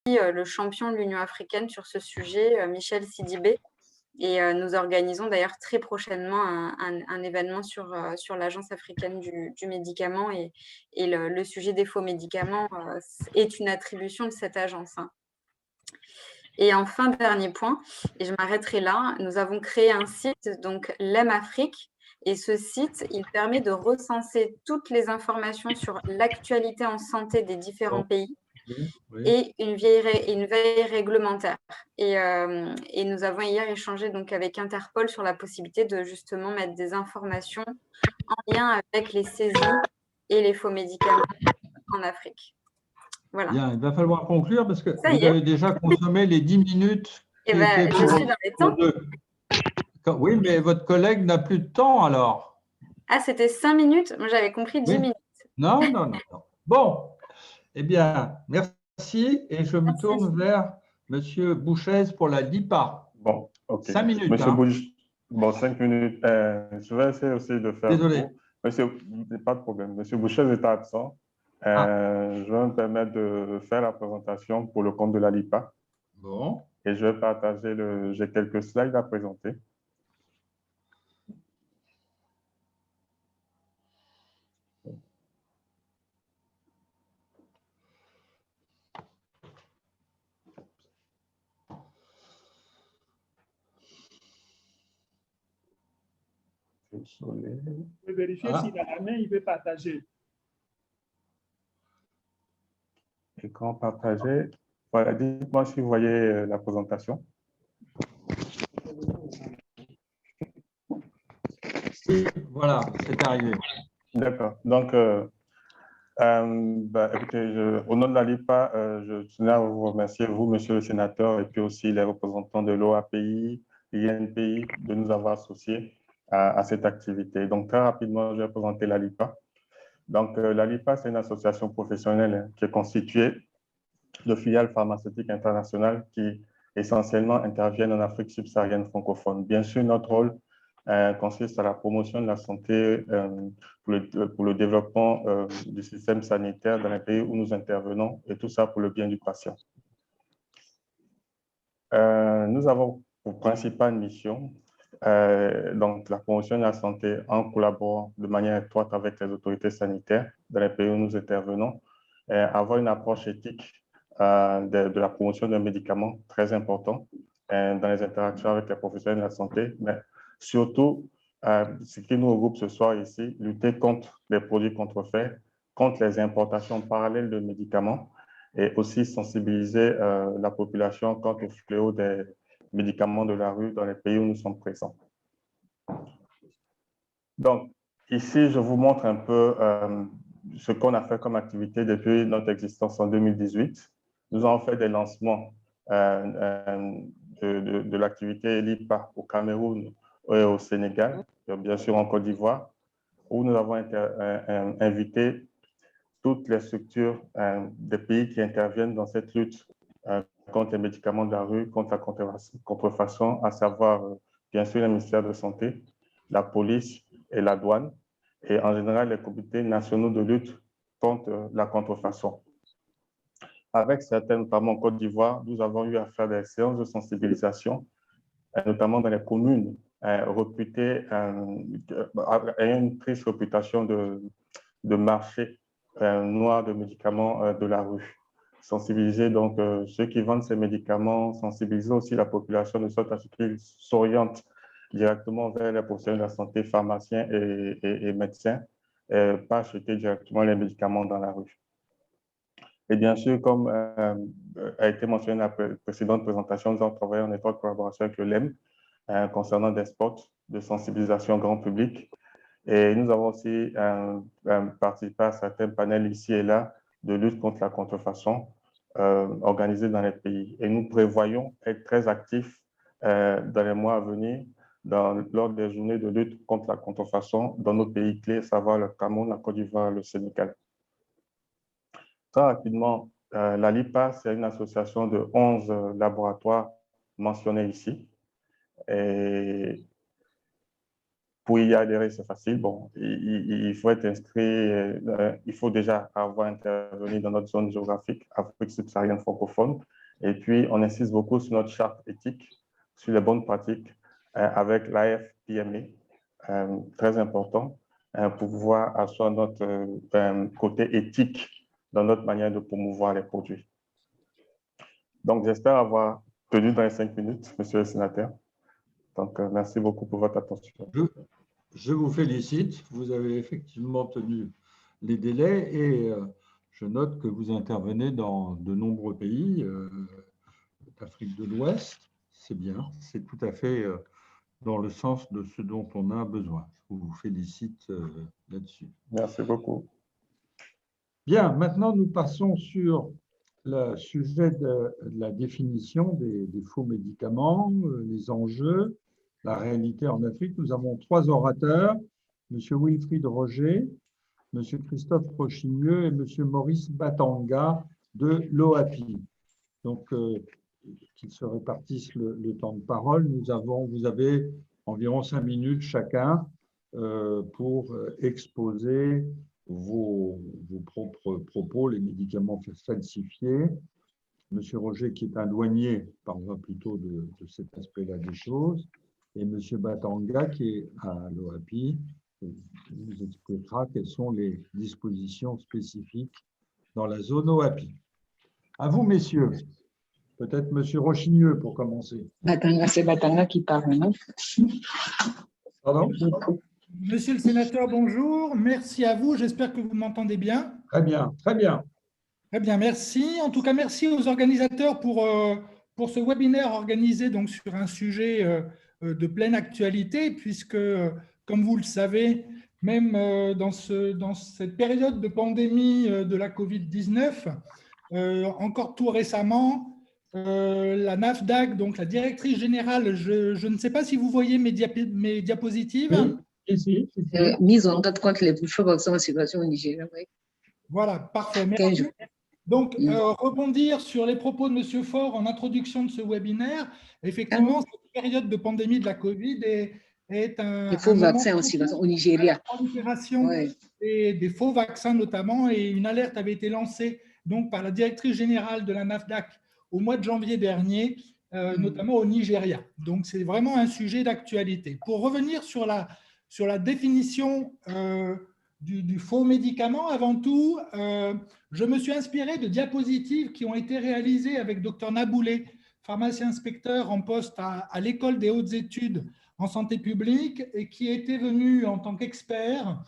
le champion de l'Union africaine sur ce sujet, Michel Sidibé. Et nous organisons d'ailleurs très prochainement un événement sur l'Agence africaine du médicament. Et le sujet des faux médicaments est une attribution de cette agence, hein. Et enfin, dernier point, et je m'arrêterai là, nous avons créé un site, donc l'EM Afrique. Et ce site, il permet de recenser toutes les informations sur l'actualité en santé des différents pays et une veille réglementaire. Et nous avons hier échangé donc avec Interpol sur la possibilité de justement mettre des informations en lien avec les saisies et les faux médicaments en Afrique. Voilà. Bien, il va falloir conclure parce que Ça y vous est. avez déjà consommé les 10 minutes qui étaient Je suis dans les temps. Oui, mais votre collègue n'a plus de temps alors. Ah, c'était 5 minutes? Moi, j'avais compris 10 minutes. Non, non, non, non. Bon, eh bien, merci. Et je me tourne vers M. Bouchez pour la LIPA. Bon, OK. 5 minutes. Monsieur bon, 5 minutes. Je vais essayer aussi de faire. Désolé. Pas de problème. Monsieur Bouchez est absent. Je vais me permettre de faire la présentation pour le compte de la LIPA. Bon. Et je vais partager j'ai quelques slides à présenter. Vous pouvez vérifier s'il a la main, il veut partager. Écran partagé. Voilà, dites-moi si vous voyez la présentation. Voilà, c'est arrivé. D'accord. Donc, écoutez, au nom de la LIPA, je tenais à vous remercier, vous, monsieur le sénateur, et puis aussi les représentants de l'OAPI, l'INPI, de nous avoir associés à cette activité. Donc, très rapidement, je vais présenter la LIPA. Donc, la LIPA, c'est une association professionnelle qui est constituée de filiales pharmaceutiques internationales qui essentiellement interviennent en Afrique subsaharienne francophone. Bien sûr, notre rôle consiste à la promotion de la santé pour le développement du système sanitaire dans les pays où nous intervenons, et tout ça pour le bien du patient. Nous avons pour principale mission donc la promotion de la santé en collaborant de manière étroite avec les autorités sanitaires dans les pays où nous intervenons, avoir une approche éthique de la promotion d'un médicament très important dans les interactions avec les professionnels de la santé, mais surtout, ce qui nous regroupe ce soir ici, lutter contre les produits contrefaits, contre les importations parallèles de médicaments, et aussi sensibiliser la population quant au fléau des médicaments de la rue dans les pays où nous sommes présents. Donc, ici, je vous montre un peu ce qu'on a fait comme activité depuis notre existence en 2018. Nous avons fait des lancements de l'activité LIPA au Cameroun et au Sénégal, et bien sûr en Côte d'Ivoire, où nous avons invité toutes les structures des pays qui interviennent dans cette lutte contre les médicaments de la rue, contre la contrefaçon, à savoir bien sûr le ministère de la Santé, la police et la douane, et en général les comités nationaux de lutte contre la contrefaçon. Avec certains, notamment en Côte d'Ivoire, nous avons eu à faire des séances de sensibilisation, notamment dans les communes réputées, ayant une triste réputation de marché noir de médicaments de la rue. Sensibiliser donc ceux qui vendent ces médicaments, sensibiliser aussi la population de sorte à ce qu'ils s'orientent directement vers les professionnels de la santé, pharmaciens et médecins, pas acheter directement les médicaments dans la rue. Et bien sûr, comme a été mentionné dans la précédente présentation, nous avons travaillé en étroite collaboration avec le LEM concernant des spots de sensibilisation grand public. Et nous avons aussi participé à certains panels ici et là de lutte contre la contrefaçon organisés dans les pays. Et nous prévoyons être très actifs dans les mois à venir lors des journées de lutte contre la contrefaçon dans nos pays clés, à savoir le Cameroun, la Côte d'Ivoire, le Sénégal. Très rapidement, la LIPA, c'est une association de 11 laboratoires mentionnés ici. Et pour y adhérer, c'est facile. Bon, il faut être inscrit, il faut déjà avoir intervenu dans notre zone géographique, Afrique subsaharienne francophone. Et puis, on insiste beaucoup sur notre charte éthique, sur les bonnes pratiques avec l'AFPME, très important, pour pouvoir asseoir notre côté éthique dans notre manière de promouvoir les produits. Donc, j'espère avoir tenu dans les 5 minutes, monsieur le sénateur. Donc, merci beaucoup pour votre attention. Je vous félicite. Vous avez effectivement tenu les délais et je note que vous intervenez dans de nombreux pays d'Afrique de l'Ouest. C'est bien. C'est tout à fait dans le sens de ce dont on a besoin. Je vous félicite là-dessus. Merci beaucoup. Bien, maintenant nous passons sur le sujet de la définition des faux médicaments, les enjeux, la réalité en Afrique. Nous avons 3 orateurs, M. Wilfried Roger, M. Christophe Rochigneux et M. Maurice Batanga de l'OAPI. Donc, qu'ils se répartissent le temps de parole. Vous avez environ 5 minutes chacun pour exposer vos propres propos, les médicaments falsifiés. Monsieur Roger, qui est un douanier, parlera plutôt de cet aspect-là des choses. Et Monsieur Batanga, qui est à l'OAPI, vous expliquera quelles sont les dispositions spécifiques dans la zone OAPI. À vous, messieurs. Peut-être Monsieur Rochigneux pour commencer. Batanga, c'est Batanga qui parle, non? Pardon? Monsieur le sénateur, bonjour. Merci à vous. J'espère que vous m'entendez bien. Très bien, très bien. Très bien, merci. En tout cas, merci aux organisateurs pour ce webinaire organisé donc, sur un sujet de pleine actualité, puisque, comme vous le savez, même dans cette période de pandémie de la Covid-19, encore tout récemment, la NAFDAC, donc la directrice générale, je ne sais pas si vous voyez mes diapositives. Oui. Ici. Mise en garde contre les faux vaccins en circulation au Nigeria. Oui. Voilà, parfait. Merci. Donc, rebondir sur les propos de M. Faure en introduction de ce webinaire. Effectivement, cette période de pandémie de la Covid est un faux vaccins en circulation au Nigeria. Des faux vaccins notamment, et une alerte avait été lancée donc, par la directrice générale de la NAFDAC au mois de janvier dernier, notamment au Nigeria. Donc, c'est vraiment un sujet d'actualité. Pour revenir sur la définition du faux médicament, avant tout, je me suis inspiré de diapositives qui ont été réalisées avec Dr Naboulé, pharmacien inspecteur en poste à l'École des hautes études en santé publique et qui était venu en tant qu'expert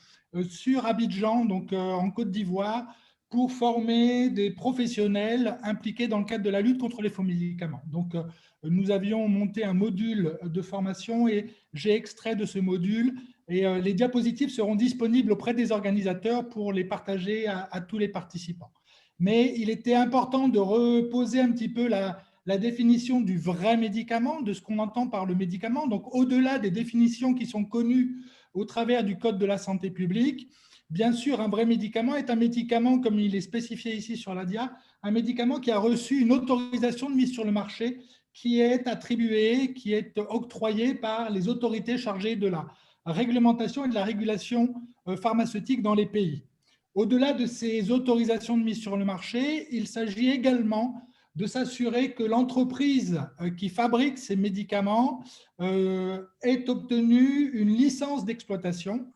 sur Abidjan, donc en Côte d'Ivoire, pour former des professionnels impliqués dans le cadre de la lutte contre les faux médicaments. Donc, nous avions monté un module de formation et j'ai extrait de ce module. Et les diapositives seront disponibles auprès des organisateurs pour les partager à tous les participants. Mais il était important de reposer un petit peu la définition du vrai médicament, de ce qu'on entend par le médicament. Donc, au-delà des définitions qui sont connues au travers du Code de la santé publique, bien sûr, un vrai médicament est un médicament, comme il est spécifié ici sur la dia, un médicament qui a reçu une autorisation de mise sur le marché qui est attribuée, qui est octroyée par les autorités chargées de la réglementation et de la régulation pharmaceutique dans les pays. Au-delà de ces autorisations de mise sur le marché, il s'agit également de s'assurer que l'entreprise qui fabrique ces médicaments ait obtenu une licence d'exploitation,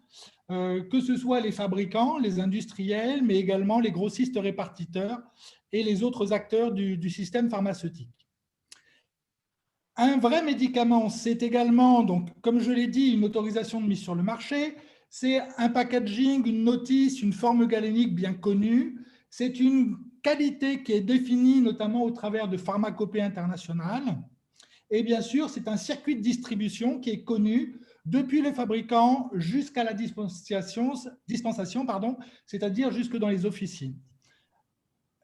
que ce soit les fabricants, les industriels, mais également les grossistes répartiteurs et les autres acteurs du système pharmaceutique. Un vrai médicament, c'est également, donc, comme je l'ai dit, une autorisation de mise sur le marché, c'est un packaging, une notice, une forme galénique bien connue, c'est une qualité qui est définie notamment au travers de pharmacopées internationales, et bien sûr, c'est un circuit de distribution qui est connu depuis le fabricant jusqu'à la dispensation, c'est-à-dire jusque dans les officines.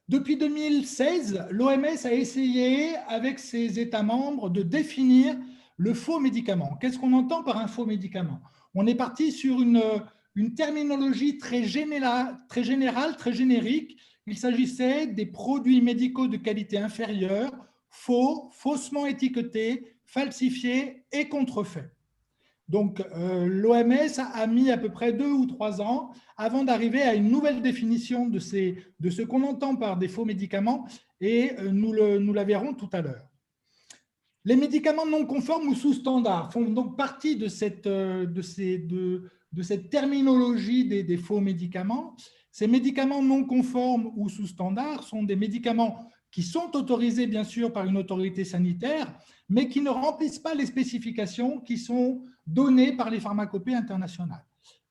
Depuis 2016, l'OMS a essayé, avec ses États membres, de définir le faux médicament. Qu'est-ce qu'on entend par un faux médicament? On est parti sur une terminologie très générale, très générique. Il s'agissait des produits médicaux de qualité inférieure, faux, faussement étiquetés, falsifiés et contrefaits. Donc, l'OMS a mis à peu près 2 ou 3 ans avant d'arriver à une nouvelle définition de ce qu'on entend par des faux médicaments, et nous la verrons tout à l'heure. Les médicaments non conformes ou sous-standards font donc partie de cette terminologie des faux médicaments. Ces médicaments non conformes ou sous-standards sont des médicaments qui sont autorisés, bien sûr, par une autorité sanitaire, mais qui ne remplissent pas les spécifications qui sont données par les pharmacopées internationales.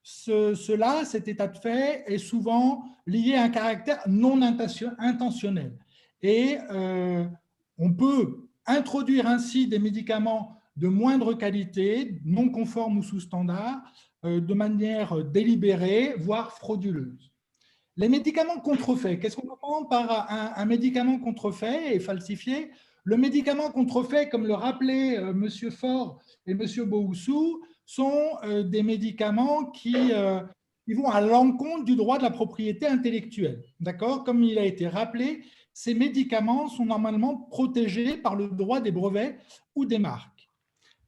Cet état de fait est souvent lié à un caractère non intentionnel. Et on peut introduire ainsi des médicaments de moindre qualité, non conformes ou sous-standard, de manière délibérée, voire frauduleuse. Les médicaments contrefaits, qu'est-ce qu'on entend par un médicament contrefait et falsifié? Le médicament contrefait, comme le rappelaient M. Faure et M. Booussou, sont des médicaments qui vont à l'encontre du droit de la propriété intellectuelle. D'accord? Comme il a été rappelé, ces médicaments sont normalement protégés par le droit des brevets ou des marques.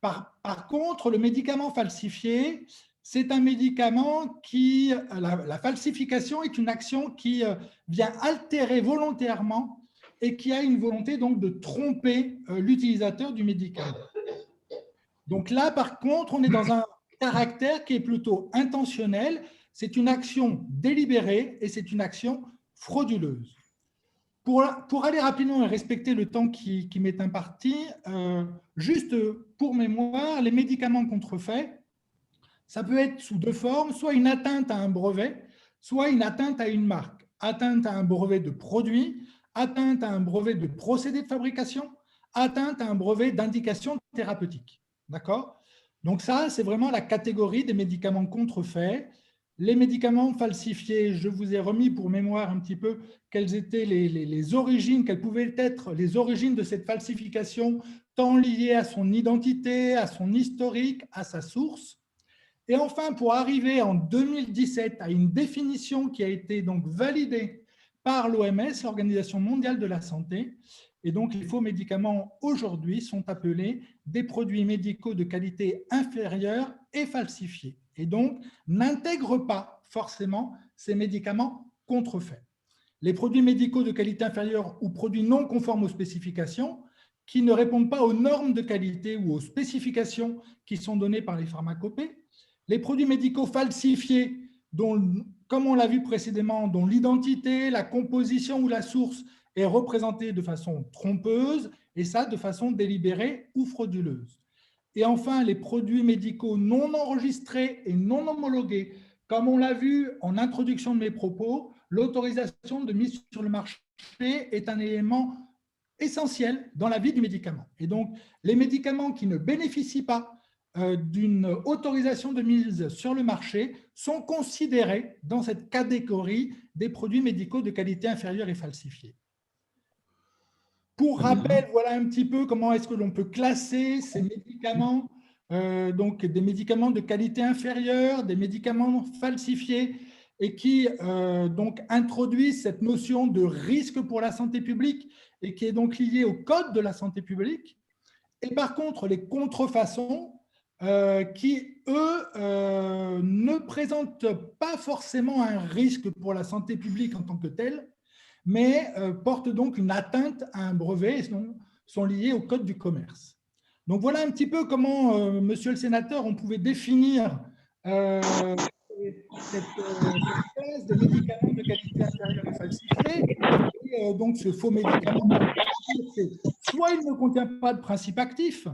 Par contre, le médicament falsifié, c'est un médicament qui, la falsification est une action qui vient altérer volontairement et qui a une volonté donc de tromper l'utilisateur du médicament. Donc là, par contre, on est dans un caractère qui est plutôt intentionnel. C'est une action délibérée et c'est une action frauduleuse. Pour aller rapidement et respecter le temps qui m'est imparti, juste pour mémoire, les médicaments contrefaits, ça peut être sous 2 formes, soit une atteinte à un brevet, soit une atteinte à une marque. Atteinte à un brevet de produit, atteinte à un brevet de procédé de fabrication, atteinte à un brevet d'indication thérapeutique. D'accord? Donc ça, c'est vraiment la catégorie des médicaments contrefaits. Les médicaments falsifiés, je vous ai remis pour mémoire un petit peu quelles étaient les origines, quelles pouvaient être les origines de cette falsification, tant liées à son identité, à son historique, à sa source. Et enfin, pour arriver en 2017 à une définition qui a été donc validée par l'OMS, l'Organisation mondiale de la santé, et donc les faux médicaments aujourd'hui sont appelés des produits médicaux de qualité inférieure et falsifiés, et donc n'intègrent pas forcément ces médicaments contrefaits. Les produits médicaux de qualité inférieure ou produits non conformes aux spécifications, qui ne répondent pas aux normes de qualité ou aux spécifications qui sont données par les pharmacopées, les produits médicaux falsifiés, dont, comme on l'a vu précédemment, dont l'identité, la composition ou la source est représentée de façon trompeuse, et ça de façon délibérée ou frauduleuse. Et enfin, les produits médicaux non enregistrés et non homologués. Comme on l'a vu en introduction de mes propos, l'autorisation de mise sur le marché est un élément essentiel dans la vie du médicament. Et donc, les médicaments qui ne bénéficient pas d'une autorisation de mise sur le marché sont considérés dans cette catégorie des produits médicaux de qualité inférieure et falsifiés. Pour rappel, voilà un petit peu comment est-ce que l'on peut classer ces médicaments, donc des médicaments de qualité inférieure, des médicaments falsifiés, et qui donc introduisent cette notion de risque pour la santé publique et qui est donc liée au code de la santé publique. Et par contre, les contrefaçons qui, eux, ne présentent pas forcément un risque pour la santé publique en tant que tel, mais portent donc une atteinte à un brevet et sont liés au code du commerce. Donc voilà un petit peu comment, monsieur le sénateur, on pouvait définir cette classe de médicaments de qualité inférieure et falsifiés. Et donc ce faux médicament, soit il ne contient pas de principe actif,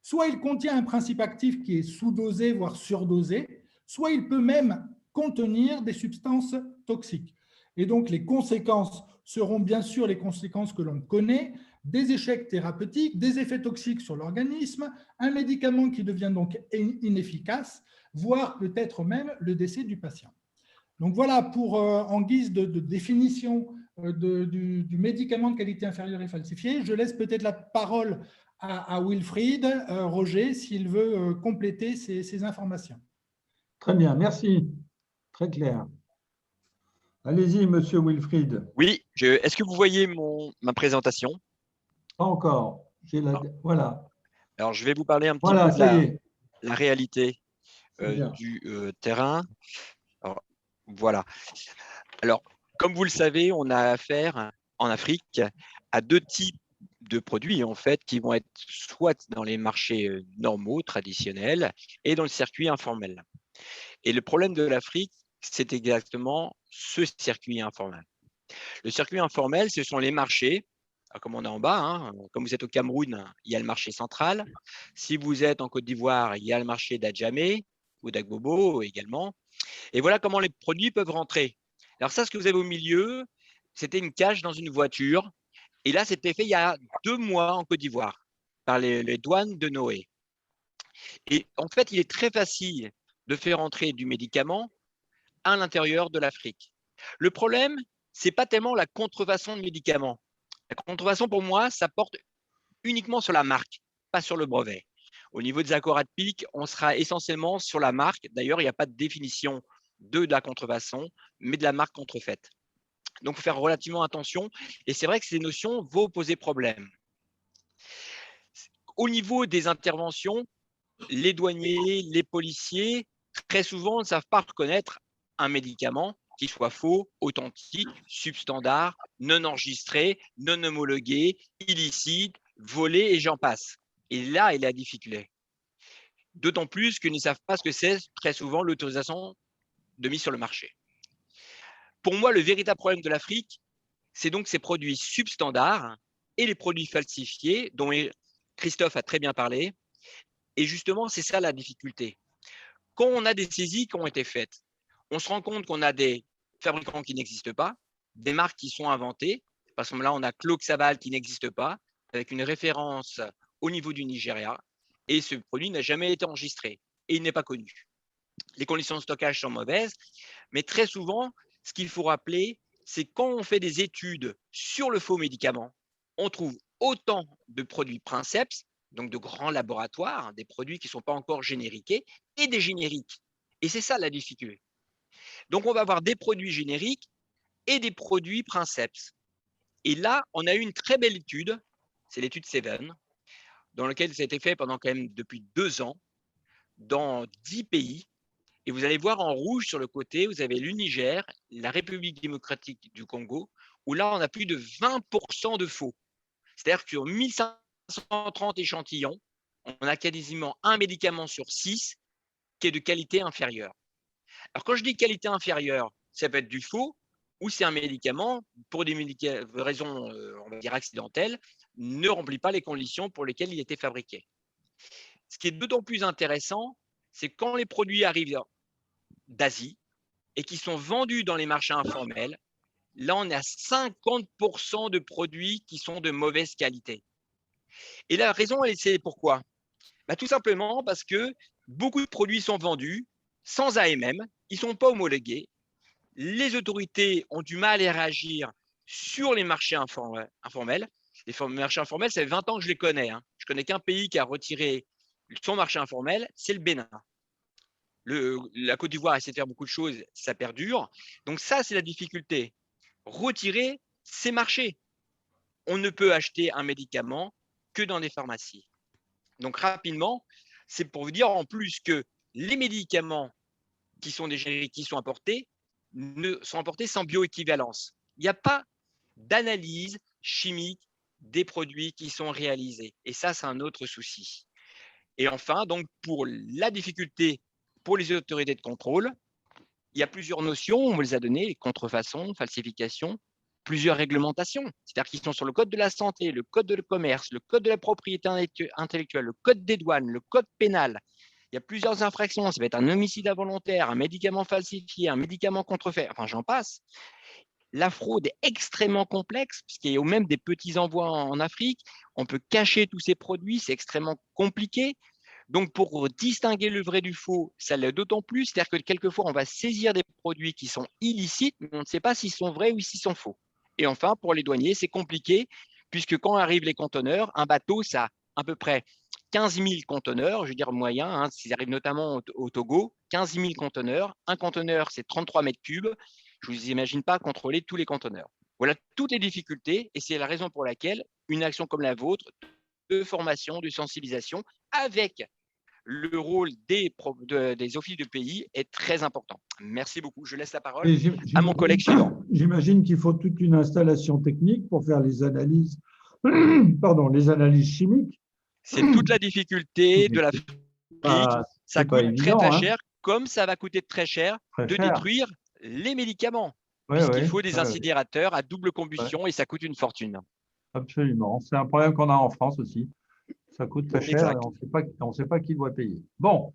soit il contient un principe actif qui est sous-dosé, voire surdosé, soit il peut même contenir des substances toxiques. Et donc les conséquences seront bien sûr les conséquences que l'on connaît, des échecs thérapeutiques, des effets toxiques sur l'organisme, un médicament qui devient donc inefficace, voire peut-être même le décès du patient. Donc voilà, pour, en guise de définition du médicament de qualité inférieure et falsifié, je laisse peut-être la parole à Wilfried, Roger, s'il veut compléter ces informations. Très bien, merci. Très clair. Allez-y, monsieur Wilfried. Oui, est-ce que vous voyez ma présentation? Pas encore. Voilà. Alors, je vais vous parler un petit Voilà, peu ça y est. la réalité Bien. du terrain. Alors, voilà. Alors, comme vous le savez, on a affaire en Afrique à deux types de produits en fait qui vont être soit dans les marchés normaux, traditionnels, et dans le circuit informel. Et le problème de l'Afrique, c'est exactement ce circuit informel. Le circuit informel, ce sont les marchés. Comme on est en bas, hein, comme vous êtes au Cameroun, il y a le marché central. Si vous êtes en Côte d'Ivoire, il y a le marché d'Adjamé ou d'Agbobo également. Et voilà comment les produits peuvent rentrer. Alors ça, ce que vous avez au milieu, c'était une cage dans une voiture. Et là, c'était fait il y a 2 mois en Côte d'Ivoire par les douanes de Noé. Et en fait, il est très facile de faire entrer du médicament à l'intérieur de l'Afrique. Le problème, ce n'est pas tellement la contrefaçon de médicaments. La contrefaçon, pour moi, ça porte uniquement sur la marque, pas sur le brevet. Au niveau des accords ADPIC, on sera essentiellement sur la marque. D'ailleurs, il n'y a pas de définition de la contrefaçon, mais de la marque contrefaite. Donc, il faut faire relativement attention. Et c'est vrai que ces notions vont poser problème. Au niveau des interventions, les douaniers, les policiers, très souvent, ne savent pas reconnaître un médicament qui soit faux, authentique, substandard, non enregistré, non homologué, illicite, volé et j'en passe. Et là est la difficulté. D'autant plus qu'ils ne savent pas ce que c'est très souvent l'autorisation de mise sur le marché. Pour moi, le véritable problème de l'Afrique, c'est donc ces produits substandards et les produits falsifiés dont Christophe a très bien parlé. Et justement, c'est ça la difficulté. Quand on a des saisies qui ont été faites, on se rend compte qu'on a des fabricants qui n'existent pas, des marques qui sont inventées. Parce que là, on a Cloxabal qui n'existe pas, avec une référence au niveau du Nigeria. Et ce produit n'a jamais été enregistré et il n'est pas connu. Les conditions de stockage sont mauvaises, mais très souvent, ce qu'il faut rappeler, c'est quand on fait des études sur le faux médicament, on trouve autant de produits princeps, donc de grands laboratoires, des produits qui ne sont pas encore génériqués, et des génériques. Et c'est ça la difficulté. Donc, on va avoir des produits génériques et des produits princeps. Et là, on a eu une très belle étude, c'est l'étude Seven, dans laquelle ça a été fait pendant quand même depuis 2 ans, dans 10 pays. Et vous allez voir en rouge sur le côté, vous avez le Niger, la République démocratique du Congo, où là, on a plus de 20% de faux. C'est-à-dire que sur 1530 échantillons, on a quasiment un médicament sur 6 qui est de qualité inférieure. Alors, quand je dis qualité inférieure, ça peut être du faux ou c'est un médicament, pour des raisons, on va dire, accidentelles, ne remplit pas les conditions pour lesquelles il était fabriqué. Ce qui est d'autant plus intéressant, c'est quand les produits arrivent d'Asie et qui sont vendus dans les marchés informels, là, on est à 50% de produits qui sont de mauvaise qualité. Et la raison, c'est pourquoi ? Tout simplement parce que beaucoup de produits sont vendus sans AMM, ils ne sont pas homologués. Les autorités ont du mal à réagir sur les marchés informels. Les marchés informels, ça fait 20 ans que je les connais. Je ne connais qu'un pays qui a retiré son marché informel, c'est le Bénin. La Côte d'Ivoire essaie de faire beaucoup de choses, ça perdure. Donc ça, c'est la difficulté. Retirer ces marchés. On ne peut acheter un médicament que dans des pharmacies. Donc rapidement, c'est pour vous dire en plus que les médicaments qui sont des génériques qui sont importés sont importés sans bioéquivalence. Il n'y a pas d'analyse chimique des produits qui sont réalisés. Et ça, c'est un autre souci. Et enfin, donc pour la difficulté pour les autorités de contrôle, il y a plusieurs notions, on vous les a données, contrefaçon, falsification, plusieurs réglementations, c'est-à-dire qui sont sur le code de la santé, le code de commerce, le code de la propriété intellectuelle, le code des douanes, le code pénal. Il y a plusieurs infractions, ça va être un homicide involontaire, un médicament falsifié, un médicament contrefait, enfin j'en passe. La fraude est extrêmement complexe, puisqu'il y a même des petits envois en Afrique, on peut cacher tous ces produits, c'est extrêmement compliqué. Donc, pour distinguer le vrai du faux, ça l'est d'autant plus, c'est-à-dire que quelquefois, on va saisir des produits qui sont illicites, mais on ne sait pas s'ils sont vrais ou s'ils sont faux. Et enfin, pour les douaniers, c'est compliqué, puisque quand arrivent les conteneurs, un bateau, ça a à peu près 15 000 conteneurs, je veux dire moyen, s'ils arrivent notamment au Togo, 15 000 conteneurs. Un conteneur, c'est 33 mètres cubes. Je ne vous imagine pas contrôler tous les conteneurs. Voilà toutes les difficultés, et c'est la raison pour laquelle une action comme la vôtre, de formation, de sensibilisation, avec le rôle des offices de pays est très important. Merci beaucoup. Je laisse la parole Et à mon collègue suivant. J'imagine qu'il faut toute une installation technique pour faire les analyses, pardon, les analyses chimiques. C'est toute la difficulté de la fabrique. Ça C'est pas coûte évident, très hein. cher, comme ça va coûter très cher Très de cher. détruire les médicaments, Ouais, puisqu'il ouais, faut des ouais, incinérateurs à double combustion et ça coûte une fortune. absolument. C'est un problème qu'on a en France aussi. Ça coûte très cher Exact. et on ne sait pas qui doit payer. Bon,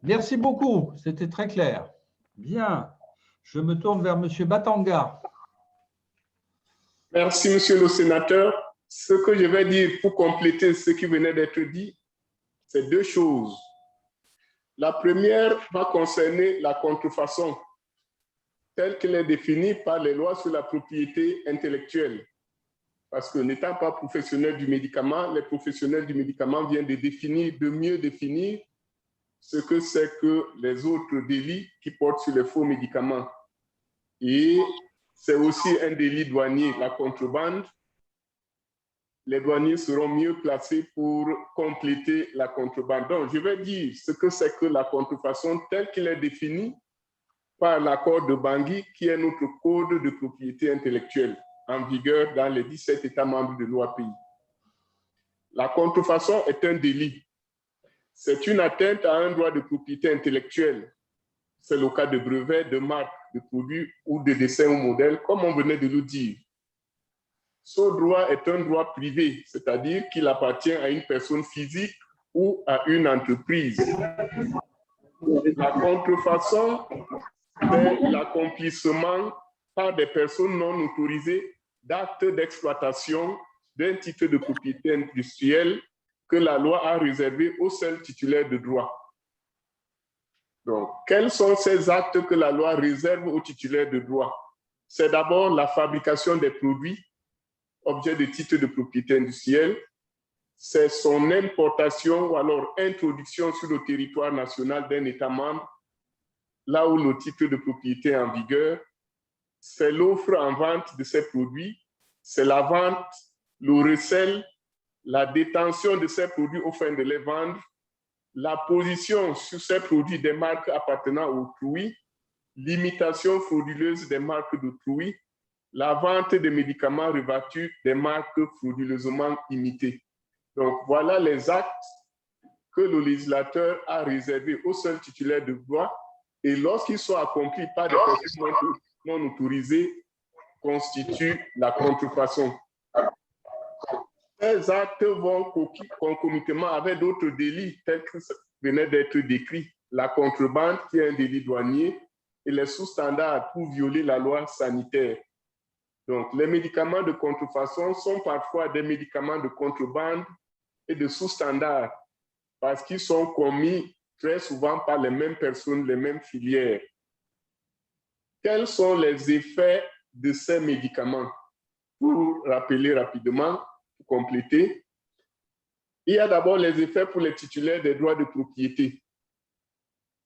merci beaucoup. C'était très clair. Bien. Je me tourne vers M. Batanga. Merci, monsieur le sénateur. Ce que je vais dire pour compléter ce qui venait d'être dit, c'est deux choses. La première va concerner la contrefaçon, telle qu'elle est définie par les lois sur la propriété intellectuelle. Parce que n'étant pas professionnels du médicament, les professionnels du médicament viennent de mieux définir ce que c'est que les autres délits qui portent sur les faux médicaments. Et c'est aussi un délit douanier, la contrebande. Les douaniers seront mieux placés pour compléter la contrebande. Donc, je vais dire ce que c'est que la contrefaçon telle qu'elle est définie par l'accord de Bangui, qui est notre code de propriété intellectuelle en vigueur dans les 17 États membres de l'OAPI. La contrefaçon est un délit. C'est une atteinte à un droit de propriété intellectuelle. C'est le cas de brevets, de marques, de produits ou de dessins ou modèles, comme on venait de le dire. Ce droit est un droit privé, c'est-à-dire qu'il appartient à une personne physique ou à une entreprise. La contrefaçon, c'est l'accomplissement par des personnes non autorisées d'actes d'exploitation d'un titre de propriété industrielle que la loi a réservé aux seuls titulaires de droit. Donc, quels sont ces actes que la loi réserve aux titulaires de droit? C'est d'abord la fabrication des produits, objet de titre de propriété industrielle, c'est son importation ou alors introduction sur le territoire national d'un État membre, là où le titre de propriété est en vigueur, c'est l'offre en vente de ces produits, c'est la vente, le recel, la détention de ces produits aux fins de les vendre, la position sur ces produits des marques appartenant à autrui, l'imitation frauduleuse des marques d'autrui, la vente de médicaments revêtus des marques frauduleusement imitées. Donc, voilà les actes que le législateur a réservés aux seuls titulaires de droit et lorsqu'ils sont accomplis par des personnes non autorisées, constituent la contrefaçon. Ces actes vont concomitamment avec d'autres délits tels que venait d'être décrit, la contrebande qui est un délit douanier et les sous-standards pour violer la loi sanitaire. Donc, les médicaments de contrefaçon sont parfois des médicaments de contrebande et de sous-standards parce qu'ils sont commis très souvent par les mêmes personnes, les mêmes filières. Quels sont les effets de ces médicaments? Pour rappeler rapidement, pour compléter, il y a d'abord les effets pour les titulaires des droits de propriété.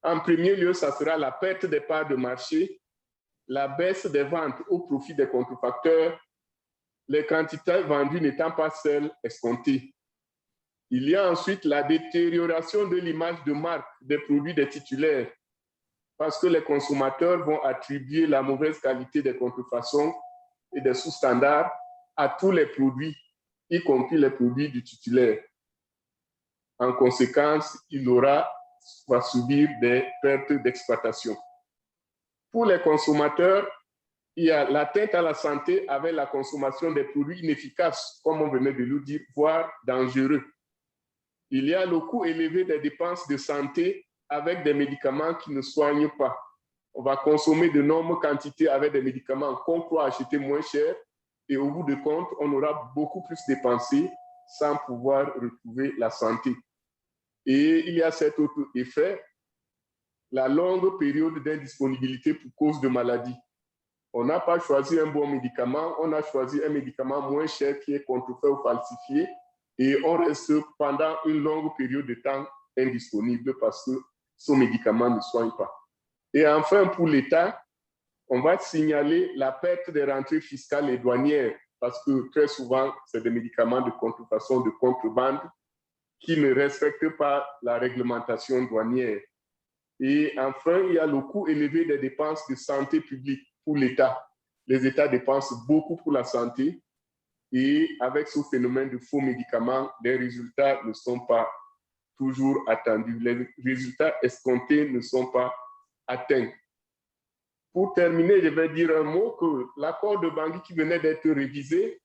En premier lieu, ça sera la perte des parts de marché, la baisse des ventes au profit des contrefacteurs, les quantités vendues n'étant pas celles escomptées. Il y a ensuite la détérioration de l'image de marque des produits des titulaires, parce que les consommateurs vont attribuer la mauvaise qualité des contrefaçons et des sous-standards à tous les produits, y compris les produits du titulaire. En conséquence, il va subir des pertes d'exploitation. Pour les consommateurs, il y a l'atteinte à la santé avec la consommation des produits inefficaces, comme on venait de le dire, voire dangereux. Il y a le coût élevé des dépenses de santé avec des médicaments qui ne soignent pas. On va consommer d'énormes quantités avec des médicaments qu'on croit acheter moins cher et au bout de compte, on aura beaucoup plus dépensé sans pouvoir retrouver la santé. Et il y a cet autre effet, la longue période d'indisponibilité pour cause de maladie. On n'a pas choisi un bon médicament, on a choisi un médicament moins cher qui est contrefait ou falsifié et on reste pendant une longue période de temps indisponible parce que ce médicament ne soigne pas. Et enfin, pour l'État, on va signaler la perte des rentrées fiscales et douanières parce que très souvent, c'est des médicaments de contrefaçon, de contrebande qui ne respectent pas la réglementation douanière. Et enfin, il y a le coût élevé des dépenses de santé publique pour l'État. Les États dépensent beaucoup pour la santé et avec ce phénomène de faux médicaments, les résultats ne sont pas toujours attendus. Les résultats escomptés ne sont pas atteints. Pour terminer, je vais dire un mot que l'accord de Bangui qui venait d'être révisé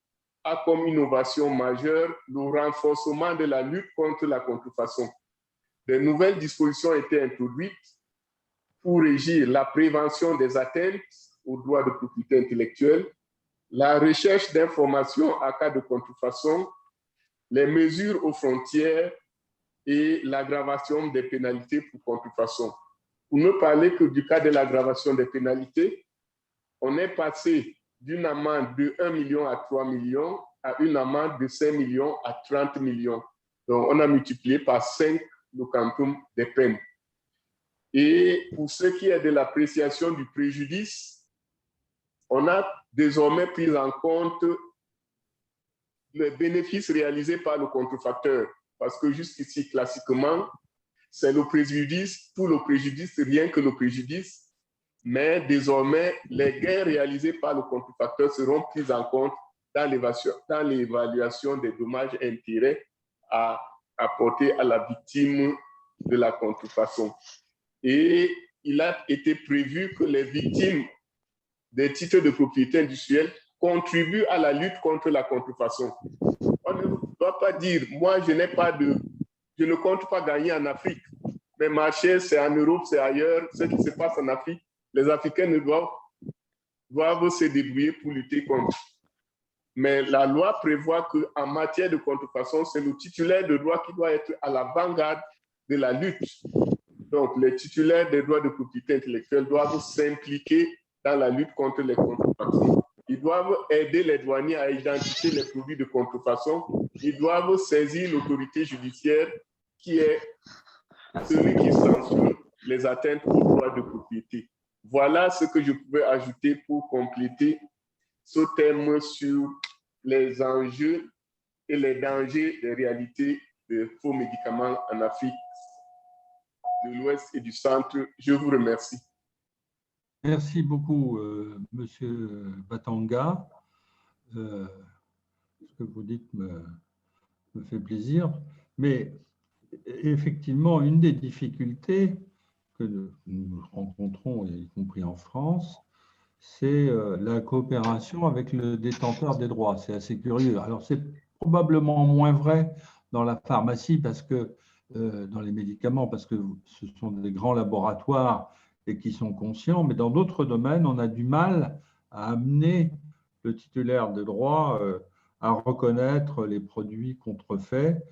a comme innovation majeure le renforcement de la lutte contre la contrefaçon. De nouvelles dispositions ont été introduites pour régir la prévention des atteintes aux droits de propriété intellectuelle, la recherche d'informations en cas de contrefaçon, les mesures aux frontières et l'aggravation des pénalités pour contrefaçon. Pour ne parler que du cas de l'aggravation des pénalités, on est passé d'une amende de 1 million à 3 millions à une amende de 5 millions à 30 millions. Donc, on a multiplié par 5 le quantum des peines. Et pour ce qui est de l'appréciation du préjudice, on a désormais pris en compte les bénéfices réalisés par le contrefacteur. Parce que jusqu'ici, classiquement, c'est le préjudice, tout le préjudice, rien que le préjudice. Mais désormais, les gains réalisés par le contrefacteur seront pris en compte dans l'évaluation des dommages et intérêts à apporter à la victime de la contrefaçon. Et il a été prévu que les victimes des titres de propriété industrielle contribuent à la lutte contre la contrefaçon. On ne doit pas dire, moi, je ne compte pas gagner en Afrique. Mes marchés, c'est en Europe, c'est ailleurs. Ce qui se passe en Afrique, les Africains doivent se débrouiller pour lutter contre. Mais la loi prévoit qu'en matière de contrefaçon, c'est le titulaire de droit qui doit être à l'avant-garde de la lutte. Donc, les titulaires des droits de propriété intellectuelle doivent s'impliquer dans la lutte contre les contrefaçons. Ils doivent aider les douaniers à identifier les produits de contrefaçon. Ils doivent saisir l'autorité judiciaire qui est celui qui censure les atteintes aux droits de propriété. Voilà ce que je pouvais ajouter pour compléter ce thème sur les enjeux et les dangers des réalités de faux médicaments en Afrique de l'Ouest et du Centre. Je vous remercie. Merci beaucoup, Monsieur Batanga. Ce que vous dites me fait plaisir. Mais effectivement, une des difficultés que nous rencontrons, y compris en France, c'est la coopération avec le détenteur des droits. C'est assez curieux. Alors, c'est probablement moins vrai dans la pharmacie, parce que dans les médicaments, parce que ce sont des grands laboratoires et qui sont conscients, mais dans d'autres domaines, on a du mal à amener le titulaire de droit à reconnaître les produits contrefaits.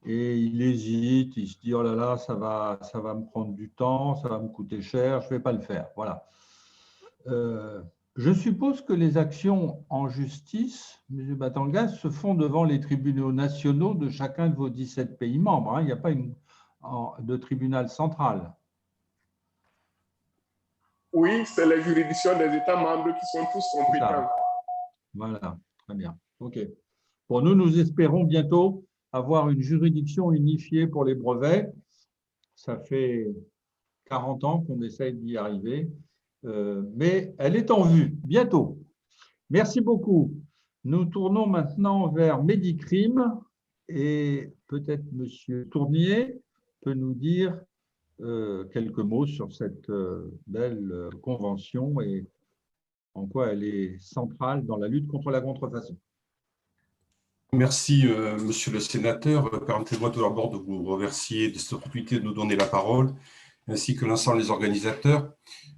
Et il hésite, il se dit « oh là là, ça va me prendre du temps, ça va me coûter cher, je ne vais pas le faire ». Voilà. Je suppose que les actions en justice, M. Batanga, se font devant les tribunaux nationaux de chacun de vos 17 pays membres. Hein. Il n'y a pas de tribunal central. Oui, c'est les juridictions des États membres qui sont tous compétents. Voilà, très bien. OK. Pour nous, nous espérons bientôt avoir une juridiction unifiée pour les brevets. Ça fait 40 ans qu'on essaye d'y arriver. Mais elle est en vue, bientôt. Merci beaucoup. Nous tournons maintenant vers Medicrime et peut-être M. Tournier peut nous dire quelques mots sur cette belle convention et en quoi elle est centrale dans la lutte contre la contrefaçon. Merci, Monsieur le Sénateur. Permettez-moi tout d'abord de vous remercier de cette opportunité de nous donner la parole, ainsi que l'ensemble des organisateurs.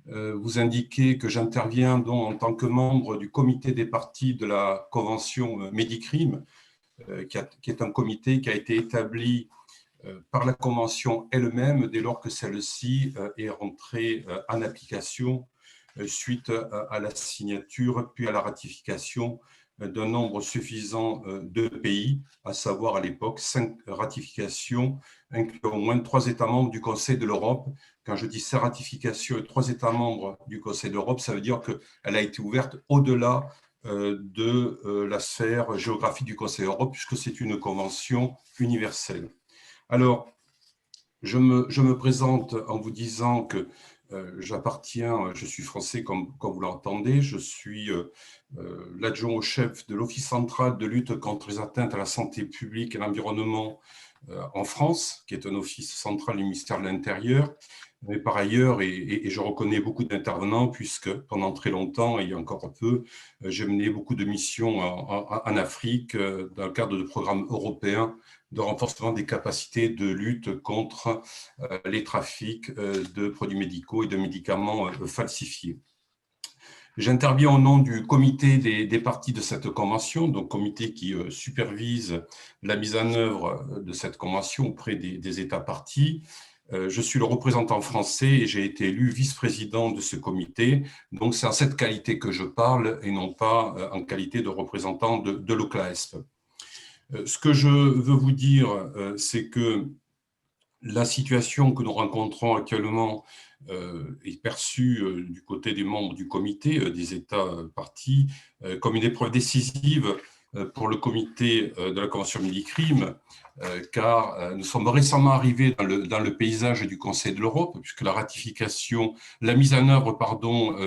Vous indiquez que j'interviens donc en tant que membre du comité des parties de la convention Medicrime, qui est un comité qui a été établi par la convention elle-même dès lors que celle-ci est rentrée en application suite à la signature puis à la ratification d'un nombre suffisant de pays, à savoir à l'époque 5 ratifications, incluant au moins 3 États membres du Conseil de l'Europe. Quand je dis 5 ratifications et 3 États membres du Conseil de l'Europe, ça veut dire qu'elle a été ouverte au-delà de la sphère géographique du Conseil de l'Europe, puisque c'est une convention universelle. Alors, je me présente en vous disant que je suis français comme vous l'entendez, je suis l'adjoint au chef de l'Office central de lutte contre les atteintes à la santé publique et à l'environnement en France, qui est un office central du ministère de l'Intérieur. Mais par ailleurs, et je reconnais beaucoup d'intervenants, puisque pendant très longtemps, et il y a encore un peu, j'ai mené beaucoup de missions en Afrique dans le cadre de programmes européens de renforcement des capacités de lutte contre les trafics de produits médicaux et de médicaments falsifiés. J'interviens au nom du comité des parties de cette convention, donc comité qui supervise la mise en œuvre de cette convention auprès des États parties. Je suis le représentant français et j'ai été élu vice-président de ce comité. Donc, c'est en cette qualité que je parle et non pas en qualité de représentant de l'OCLAESP. Ce que je veux vous dire, c'est que la situation que nous rencontrons actuellement est perçue du côté des membres du comité, des États parties, comme une épreuve décisive pour le comité de la Convention Medicrime, car nous sommes récemment arrivés dans le paysage du Conseil de l'Europe, puisque la mise en œuvre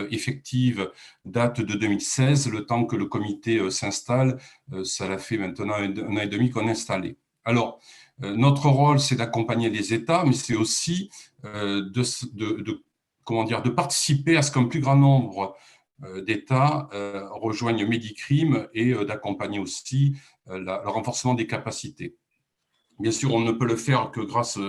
effective date de 2016, le temps que le comité s'installe, ça fait maintenant un an et demi qu'on est installé. Alors, notre rôle, c'est d'accompagner les États, mais c'est aussi de participer à ce qu'un plus grand nombre d'États rejoignent Medicrime et d'accompagner aussi le renforcement des capacités. Bien sûr, on ne peut le faire que grâce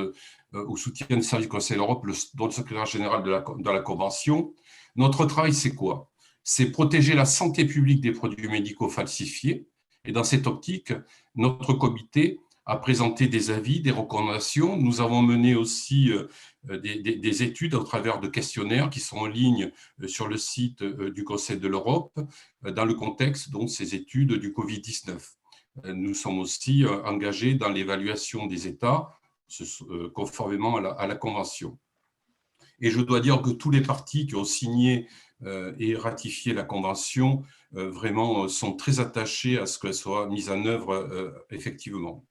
au soutien du service du Conseil de l'Europe, dont le secrétaire général de la Convention. Notre travail, c'est quoi? C'est protéger la santé publique des produits médicaux falsifiés. Et dans cette optique, notre comité a présenté des avis, des recommandations. Nous avons mené aussi des études au travers de questionnaires qui sont en ligne sur le site du Conseil de l'Europe dans le contexte de ces études du Covid-19. Nous sommes aussi engagés dans l'évaluation des États conformément à la Convention. Et je dois dire que tous les partis qui ont signé et ratifié la Convention vraiment sont très attachés à ce qu'elle soit mise en œuvre effectivement.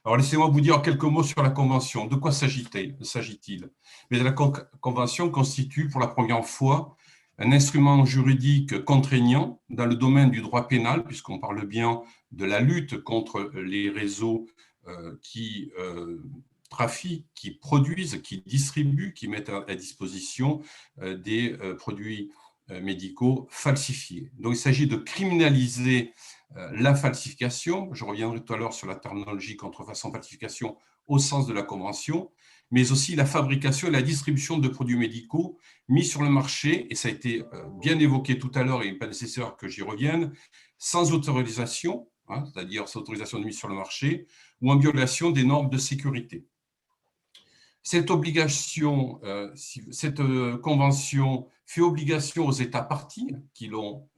Alors, laissez-moi vous dire quelques mots sur la Convention. De quoi s'agit-il? Mais la Convention constitue pour la première fois un instrument juridique contraignant dans le domaine du droit pénal, puisqu'on parle bien de la lutte contre les réseaux qui trafiquent, qui produisent, qui distribuent, qui mettent à disposition des produits médicaux falsifiés. Donc, il s'agit de criminaliser la falsification, je reviendrai tout à l'heure sur la terminologie contrefaçon falsification au sens de la Convention, mais aussi la fabrication et la distribution de produits médicaux mis sur le marché, et ça a été bien évoqué tout à l'heure et il n'est pas nécessaire que j'y revienne, sans autorisation, c'est-à-dire sans autorisation de mise sur le marché, ou en violation des normes de sécurité. Cette obligation, cette convention fait obligation aux États parties qui l'ont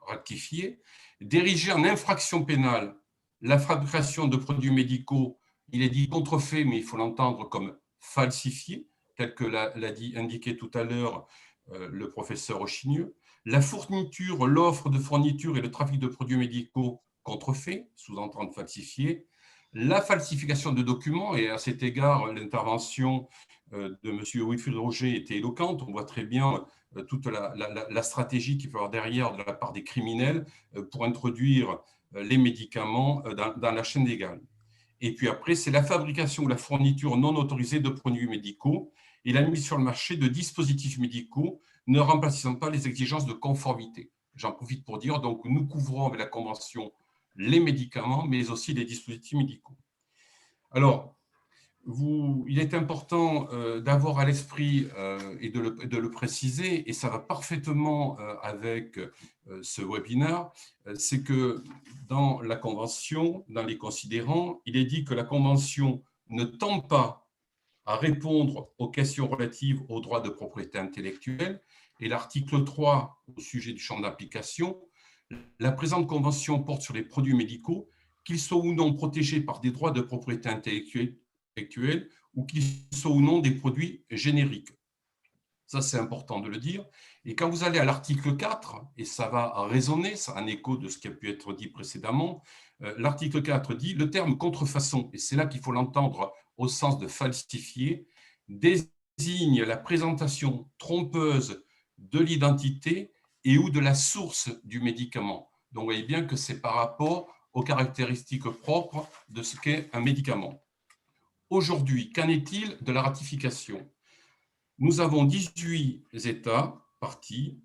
ratifié, d'ériger en infraction pénale la fabrication de produits médicaux, il est dit contrefait, mais il faut l'entendre comme falsifié, tel que l'a indiqué tout à l'heure le professeur Auchigneux, la fourniture, l'offre de fourniture et le trafic de produits médicaux contrefaits, sous-entendre falsifiés, la falsification de documents, et à cet égard, l'intervention de M. Wilfried Roger était éloquente, on voit très bien toute la stratégie qu'il peut y avoir derrière de la part des criminels pour introduire les médicaments dans la chaîne légale. Et puis après, c'est la fabrication ou la fourniture non autorisée de produits médicaux et la mise sur le marché de dispositifs médicaux ne remplaçant pas les exigences de conformité. J'en profite pour dire, donc, nous couvrons avec la Convention les médicaments, mais aussi les dispositifs médicaux. Alors, il est important d'avoir à l'esprit et de le préciser, et ça va parfaitement avec ce webinaire, c'est que dans la Convention, dans les considérants, il est dit que la Convention ne tend pas à répondre aux questions relatives aux droits de propriété intellectuelle, et l'article 3, au sujet du champ d'application, la présente Convention porte sur les produits médicaux, qu'ils soient ou non protégés par des droits de propriété intellectuelle ou qu'ils soient ou non des produits génériques. Ça, c'est important de le dire. Et quand vous allez à l'article 4, et ça va résonner, c'est un écho de ce qui a pu être dit précédemment, l'article 4 dit « Le terme contrefaçon », et c'est là qu'il faut l'entendre au sens de falsifier, désigne la présentation trompeuse de l'identité et ou de la source du médicament. Donc, vous voyez bien que c'est par rapport aux caractéristiques propres de ce qu'est un médicament. Aujourd'hui, qu'en est-il de la ratification ? Nous avons 18 États partis,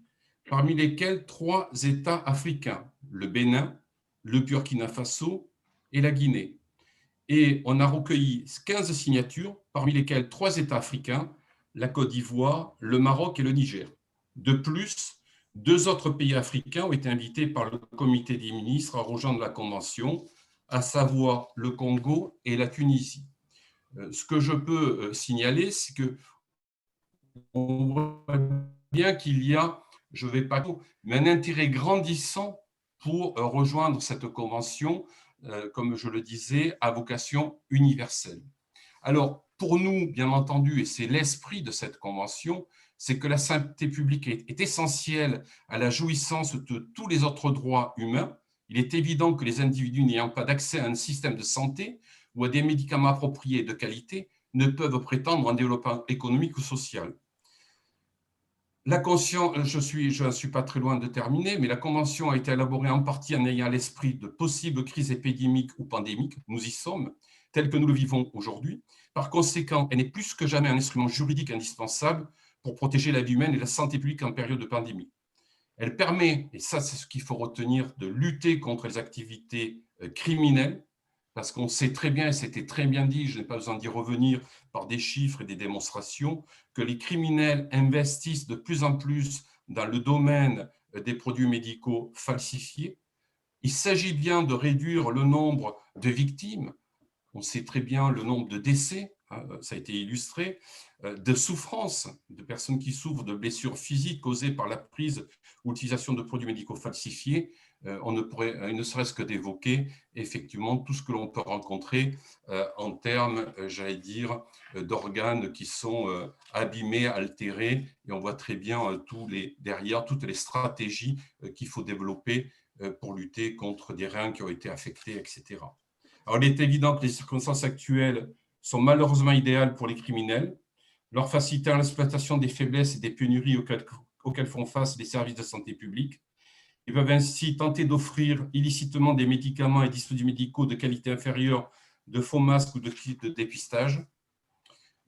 parmi lesquels 3 États africains, le Bénin, le Burkina Faso et la Guinée. Et on a recueilli 15 signatures, parmi lesquelles 3 États africains, la Côte d'Ivoire, le Maroc et le Niger. De plus, 2 autres pays africains ont été invités par le comité des ministres à rejoindre la Convention, à savoir le Congo et la Tunisie. Ce que je peux signaler, c'est que on voit bien qu'il y a, je ne vais pas dire, mais un intérêt grandissant pour rejoindre cette convention, comme je le disais, à vocation universelle. Alors, pour nous, bien entendu, et c'est l'esprit de cette convention, c'est que la santé publique est essentielle à la jouissance de tous les autres droits humains. Il est évident que les individus n'ayant pas d'accès à un système de santé ou à des médicaments appropriés et de qualité ne peuvent prétendre à un développement économique ou social. La Convention, je ne suis pas très loin de terminer, mais la Convention a été élaborée en partie en ayant à l'esprit de possibles crises épidémiques ou pandémiques, nous y sommes, telles que nous le vivons aujourd'hui. Par conséquent, elle est plus que jamais un instrument juridique indispensable pour protéger la vie humaine et la santé publique en période de pandémie. Elle permet, et ça c'est ce qu'il faut retenir, de lutter contre les activités criminelles, parce qu'on sait très bien, et c'était très bien dit, je n'ai pas besoin d'y revenir par des chiffres et des démonstrations, que les criminels investissent de plus en plus dans le domaine des produits médicaux falsifiés. Il s'agit bien de réduire le nombre de victimes, on sait très bien le nombre de décès, ça a été illustré, de souffrances, de personnes qui souffrent de blessures physiques causées par la prise ou l'utilisation de produits médicaux falsifiés. On ne pourrait, ne serait-ce que d'évoquer effectivement tout ce que l'on peut rencontrer en termes, j'allais dire, d'organes qui sont abîmés, altérés, et on voit très bien derrière toutes les stratégies qu'il faut développer pour lutter contre des reins qui ont été affectés, etc. Alors, il est évident que les circonstances actuelles sont malheureusement idéales pour les criminels, leur facilitant l'exploitation des faiblesses et des pénuries auxquelles font face les services de santé publique. Ils peuvent ainsi tenter d'offrir illicitement des médicaments et dispositifs médicaux de qualité inférieure, de faux masques ou de kits de dépistage.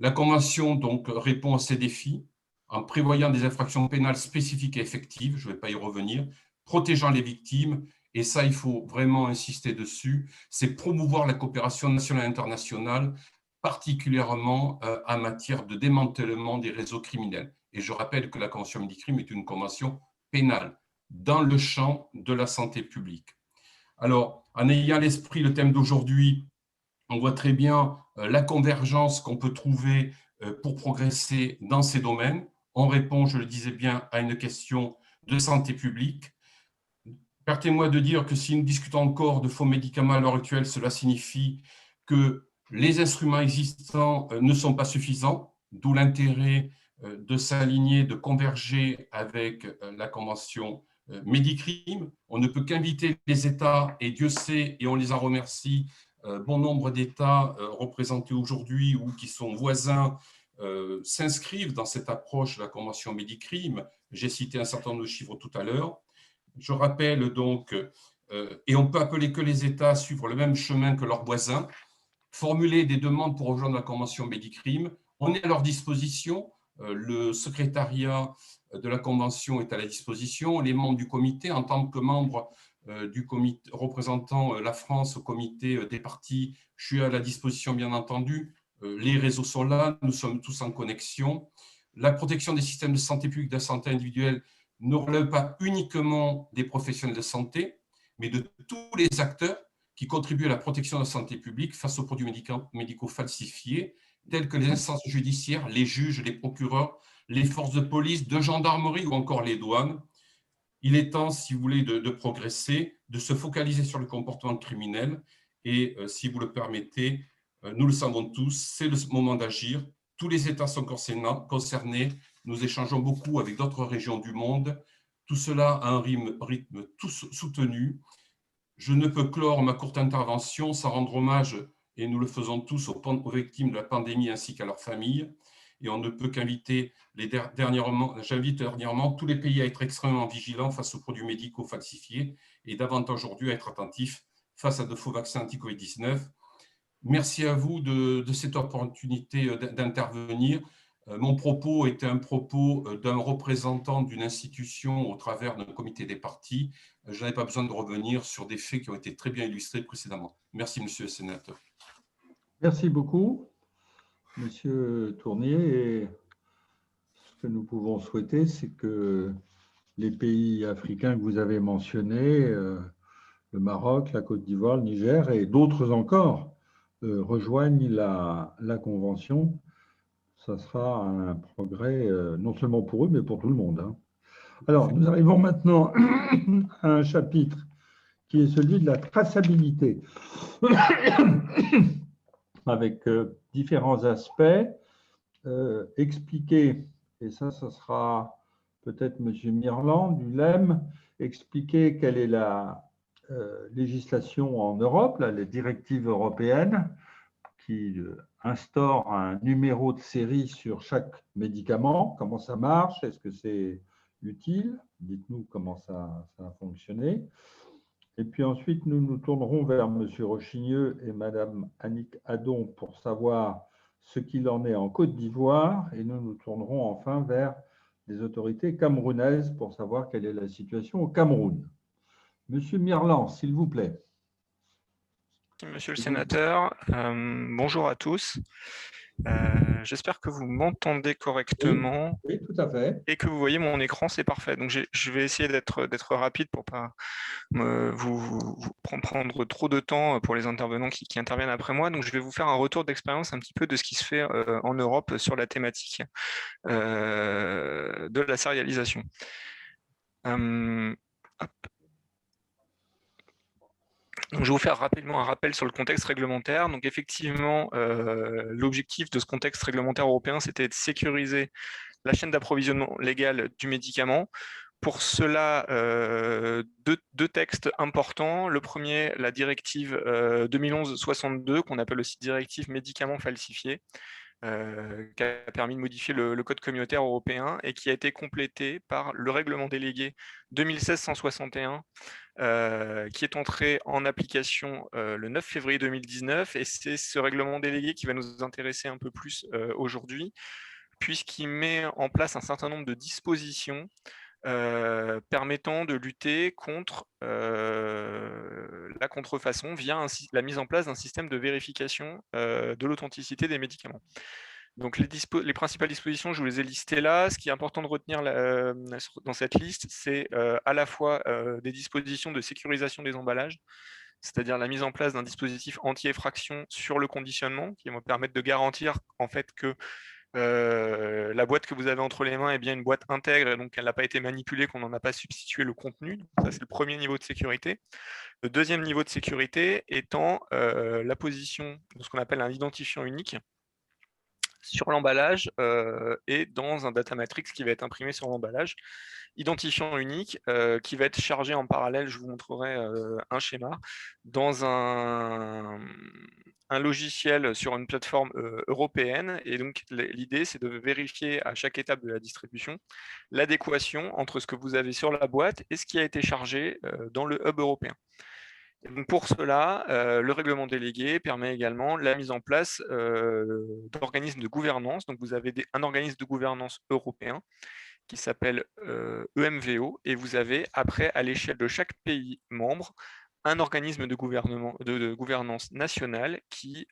La Convention donc répond à ces défis en prévoyant des infractions pénales spécifiques et effectives, je ne vais pas y revenir, protégeant les victimes. Et ça, il faut vraiment insister dessus, c'est promouvoir la coopération nationale et internationale, particulièrement en matière de démantèlement des réseaux criminels. Et je rappelle que la Convention Medicrime est une convention pénale dans le champ de la santé publique. Alors, en ayant à l'esprit le thème d'aujourd'hui, on voit très bien la convergence qu'on peut trouver pour progresser dans ces domaines. On répond, je le disais bien, à une question de santé publique. Permettez-moi de dire que si nous discutons encore de faux médicaments à l'heure actuelle, cela signifie que les instruments existants ne sont pas suffisants, d'où l'intérêt de s'aligner, de converger avec la Convention Medicrime. On ne peut qu'inviter les États, et Dieu sait, et on les en remercie, bon nombre d'États représentés aujourd'hui ou qui sont voisins s'inscrivent dans cette approche de la Convention Medicrime. J'ai cité un certain nombre de chiffres tout à l'heure. Je rappelle donc, et on peut appeler que les États à suivre le même chemin que leurs voisins, formuler des demandes pour rejoindre la Convention Medicrime. On est à leur disposition. Le secrétariat de la Convention est à la disposition. Les membres du comité, en tant que membres du comité représentant la France au comité des partis, je suis à la disposition, bien entendu. Les réseaux sont là, nous sommes tous en connexion. La protection des systèmes de santé publique, de la santé individuelle, ne relève pas uniquement des professionnels de santé, mais de tous les acteurs qui contribuent à la protection de la santé publique face aux produits médicaux falsifiés, tels que les instances judiciaires, les juges, les procureurs, les forces de police, de gendarmerie ou encore les douanes. Il est temps, si vous voulez, de progresser, de se focaliser sur le comportement criminel et, si vous le permettez, nous le savons tous, c'est le moment d'agir. Tous les États sont concernés. Nous échangeons beaucoup avec d'autres régions du monde. Tout cela à un rythme tous soutenu. Je ne peux clore ma courte intervention sans rendre hommage, et nous le faisons tous, aux victimes de la pandémie ainsi qu'à leurs familles. Et on ne peut qu'inviter j'invite dernièrement tous les pays à être extrêmement vigilants face aux produits médicaux falsifiés et davantage aujourd'hui à être attentifs face à de faux vaccins anti-Covid-19. Merci à vous de cette opportunité d'intervenir. Mon propos était un propos d'un représentant d'une institution au travers d'un comité des partis. Je n'avais pas besoin de revenir sur des faits qui ont été très bien illustrés précédemment. Merci, monsieur le sénateur. Merci beaucoup, monsieur Tournier. Et ce que nous pouvons souhaiter, c'est que les pays africains que vous avez mentionnés, le Maroc, la Côte d'Ivoire, le Niger et d'autres encore, rejoignent la Convention. Ça sera un progrès non seulement pour eux, mais pour tout le monde, hein. Alors, nous arrivons maintenant à un chapitre qui est celui de la traçabilité, avec différents aspects expliqués, et ça sera peut-être M. Mirland du LEM, expliquer quelle est la législation en Europe, là, les directives européennes qui instaurent un numéro de série sur chaque médicament. Comment ça marche? Est-ce que c'est utile? Dites-nous comment ça a fonctionné. Et puis ensuite, nous nous tournerons vers M. Rochigneux et Mme Annick Adon pour savoir ce qu'il en est en Côte d'Ivoire. Et nous nous tournerons enfin vers les autorités camerounaises pour savoir quelle est la situation au Cameroun. Monsieur Mirland, s'il vous plaît. Monsieur le sénateur, bonjour à tous. J'espère que vous m'entendez correctement. Oui, tout à fait. Et que vous voyez mon écran, c'est parfait. Donc je vais essayer d'être rapide pour ne pas vous prendre trop de temps pour les intervenants qui interviennent après moi. Donc je vais vous faire un retour d'expérience un petit peu de ce qui se fait en Europe sur la thématique de la sérialisation. Donc, je vais vous faire rapidement un rappel sur le contexte réglementaire. Donc, effectivement, l'objectif de ce contexte réglementaire européen, c'était de sécuriser la chaîne d'approvisionnement légal du médicament. Pour cela, deux textes importants. Le premier, la directive 2011-62, qu'on appelle aussi directive médicaments falsifiés, qui a permis de modifier le code communautaire européen et qui a été complété par le règlement délégué 2016-161, qui est entré en application le 9 février 2019. Et c'est ce règlement délégué qui va nous intéresser un peu plus aujourd'hui, puisqu'il met en place un certain nombre de dispositions permettant de lutter contre la contrefaçon via la mise en place d'un système de vérification de l'authenticité des médicaments. Donc les principales dispositions, je vous les ai listées là. Ce qui est important de retenir dans cette liste, c'est à la fois des dispositions de sécurisation des emballages, c'est-à-dire la mise en place d'un dispositif anti-effraction sur le conditionnement, qui va permettre de garantir en fait que la boîte que vous avez entre les mains est bien une boîte intègre, et donc elle n'a pas été manipulée, qu'on n'en a pas substitué le contenu. Donc ça, c'est le premier niveau de sécurité. Le deuxième niveau de sécurité étant la position de ce qu'on appelle un identifiant unique sur l'emballage et dans un data matrix qui va être imprimé sur l'emballage. Identifiant unique qui va être chargé en parallèle, je vous montrerai un schéma, dans un logiciel sur une plateforme européenne. Et donc l'idée, c'est de vérifier à chaque étape de la distribution l'adéquation entre ce que vous avez sur la boîte et ce qui a été chargé dans le hub européen. Et donc pour cela, le règlement délégué permet également la mise en place d'organismes de gouvernance. Donc vous avez un organisme de gouvernance européen qui s'appelle EMVO, et vous avez après, à l'échelle de chaque pays membre, un organisme de gouvernance nationale qui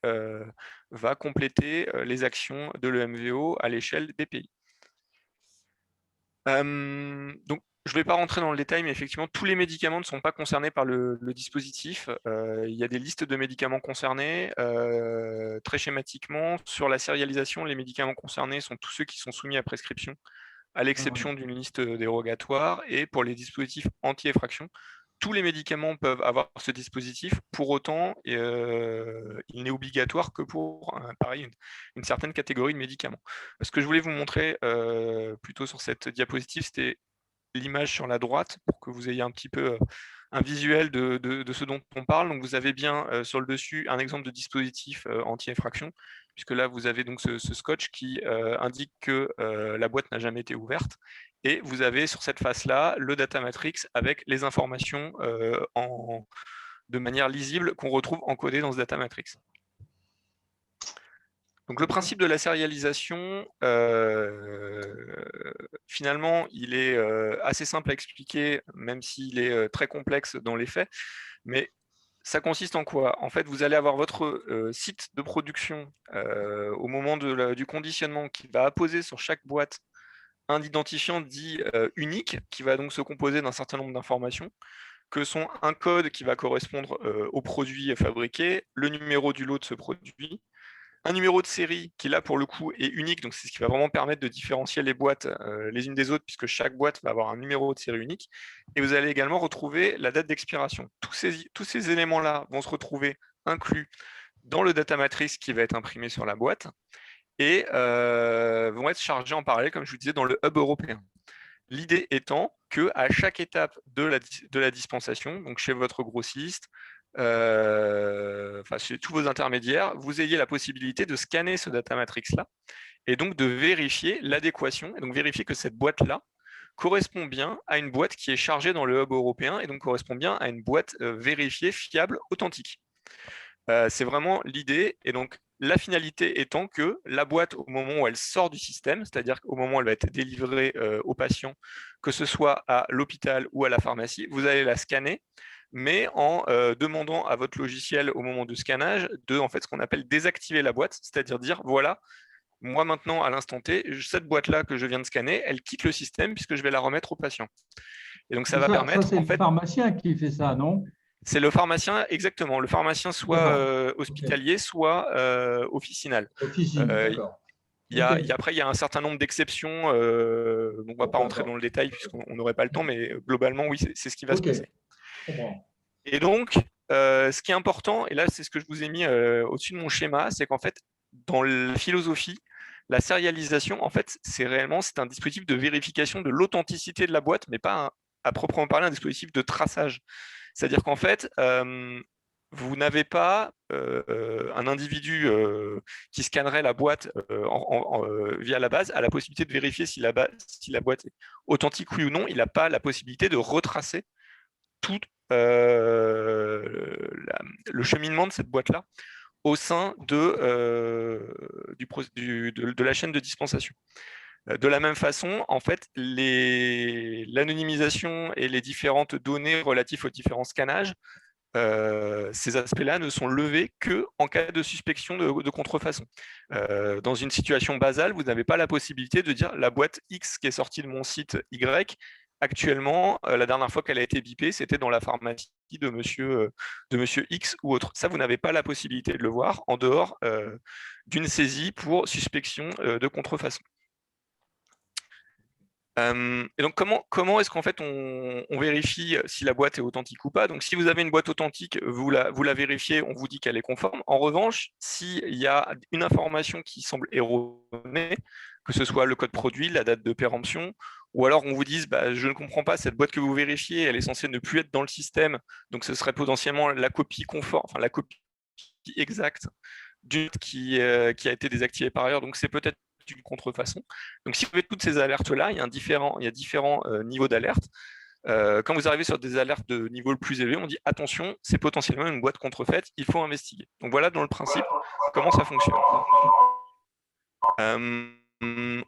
va compléter les actions de l'EMVO à l'échelle des pays. Donc, je ne vais pas rentrer dans le détail, mais effectivement, tous les médicaments ne sont pas concernés par le dispositif. Il y a des listes de médicaments concernés. Très schématiquement, sur la sérialisation, les médicaments concernés sont tous ceux qui sont soumis à prescription, à l'exception d'une liste dérogatoire. Et pour les dispositifs anti-effraction, tous les médicaments peuvent avoir ce dispositif. Pour autant, ils n'est obligatoire que pour, pareil, une certaine catégorie de médicaments. Ce que je voulais vous montrer plutôt sur cette diapositive, c'était l'image sur la droite pour que vous ayez un petit peu un visuel de ce dont on parle. Donc, vous avez bien sur le dessus un exemple de dispositif anti-effraction, puisque là, vous avez donc ce scotch qui indique que la boîte n'a jamais été ouverte. Et vous avez sur cette face-là le data matrix avec les informations de manière lisible qu'on retrouve encodées dans ce data matrix. Donc, le principe de la sérialisation, finalement, il est assez simple à expliquer, même s'il est très complexe dans les faits. Mais ça consiste en quoi? En fait, vous allez avoir votre site de production au moment du conditionnement qui va apposer sur chaque boîte un identifiant dit unique, qui va donc se composer d'un certain nombre d'informations, que sont un code qui va correspondre au produit fabriqué, le numéro du lot de ce produit, un numéro de série qui, là, pour le coup, est unique. Donc, c'est ce qui va vraiment permettre de différencier les boîtes les unes des autres, puisque chaque boîte va avoir un numéro de série unique. Et vous allez également retrouver la date d'expiration. Tous ces éléments-là vont se retrouver inclus dans le data matrix qui va être imprimé sur la boîte et vont être chargés en parallèle, comme je vous disais, dans le hub européen. L'idée étant qu'à chaque étape de la dispensation, donc chez votre grossiste, chez tous vos intermédiaires, vous ayez la possibilité de scanner ce data matrix-là et donc de vérifier l'adéquation, et donc vérifier que cette boîte-là correspond bien à une boîte qui est chargée dans le hub européen et donc correspond bien à une boîte vérifiée, fiable, authentique. C'est vraiment l'idée, et donc la finalité étant que la boîte, au moment où elle sort du système, c'est-à-dire qu'au moment où elle va être délivrée au patient, que ce soit à l'hôpital ou à la pharmacie, vous allez la scanner, mais en demandant à votre logiciel au moment du scannage de en fait, ce qu'on appelle désactiver la boîte, c'est-à-dire dire voilà, moi maintenant à l'instant T, cette boîte-là que je viens de scanner, elle quitte le système puisque je vais la remettre au patient. Et donc ça va permettre. C'est le pharmacien qui fait ça, non? C'est le pharmacien, exactement. Le pharmacien soit hospitalier, soit officinal. D'accord. Après, il y a un certain nombre d'exceptions. On ne va pas rentrer dans le détail puisqu'on n'aurait pas le temps, mais globalement, oui, c'est ce qui va se passer. Et donc, ce qui est important, et là, c'est ce que je vous ai mis au-dessus de mon schéma, c'est qu'en fait, dans la philosophie, la sérialisation, en fait, c'est un dispositif de vérification de l'authenticité de la boîte, mais pas à proprement parler un dispositif de traçage. C'est-à-dire qu'en fait, vous n'avez pas un individu qui scannerait la boîte via la base, a la possibilité de vérifier si la boîte est authentique, oui ou non. Il n'a pas la possibilité de retracer tout le cheminement de cette boîte-là au sein de la chaîne de dispensation. De la même façon, en fait, l'anonymisation et les différentes données relatives aux différents scannages, ces aspects-là ne sont levés qu'en cas de suspicion de contrefaçon. Dans une situation basale, vous n'avez pas la possibilité de dire la boîte X qui est sortie de mon site Y, actuellement, la dernière fois qu'elle a été bipée, c'était dans la pharmacie de monsieur X ou autre. Ça, vous n'avez pas la possibilité de le voir en dehors d'une saisie pour suspicion de contrefaçon. Et donc, comment est-ce qu'en fait on vérifie si la boîte est authentique ou pas? Donc, si vous avez une boîte authentique, vous la vérifiez, on vous dit qu'elle est conforme. En revanche, s'il y a une information qui semble erronée, que ce soit le code produit, la date de péremption, ou alors on vous dise je ne comprends pas, cette boîte que vous vérifiez, elle est censée ne plus être dans le système, donc ce serait potentiellement la copie conforme, enfin la copie exacte d'une qui a été désactivée par ailleurs, donc c'est peut-être une contrefaçon. Donc si vous avez toutes ces alertes-là, il y a différents niveaux d'alerte. Quand vous arrivez sur des alertes de niveau le plus élevé, on dit attention, c'est potentiellement une boîte contrefaite, il faut investiguer. Donc voilà dans le principe comment ça fonctionne.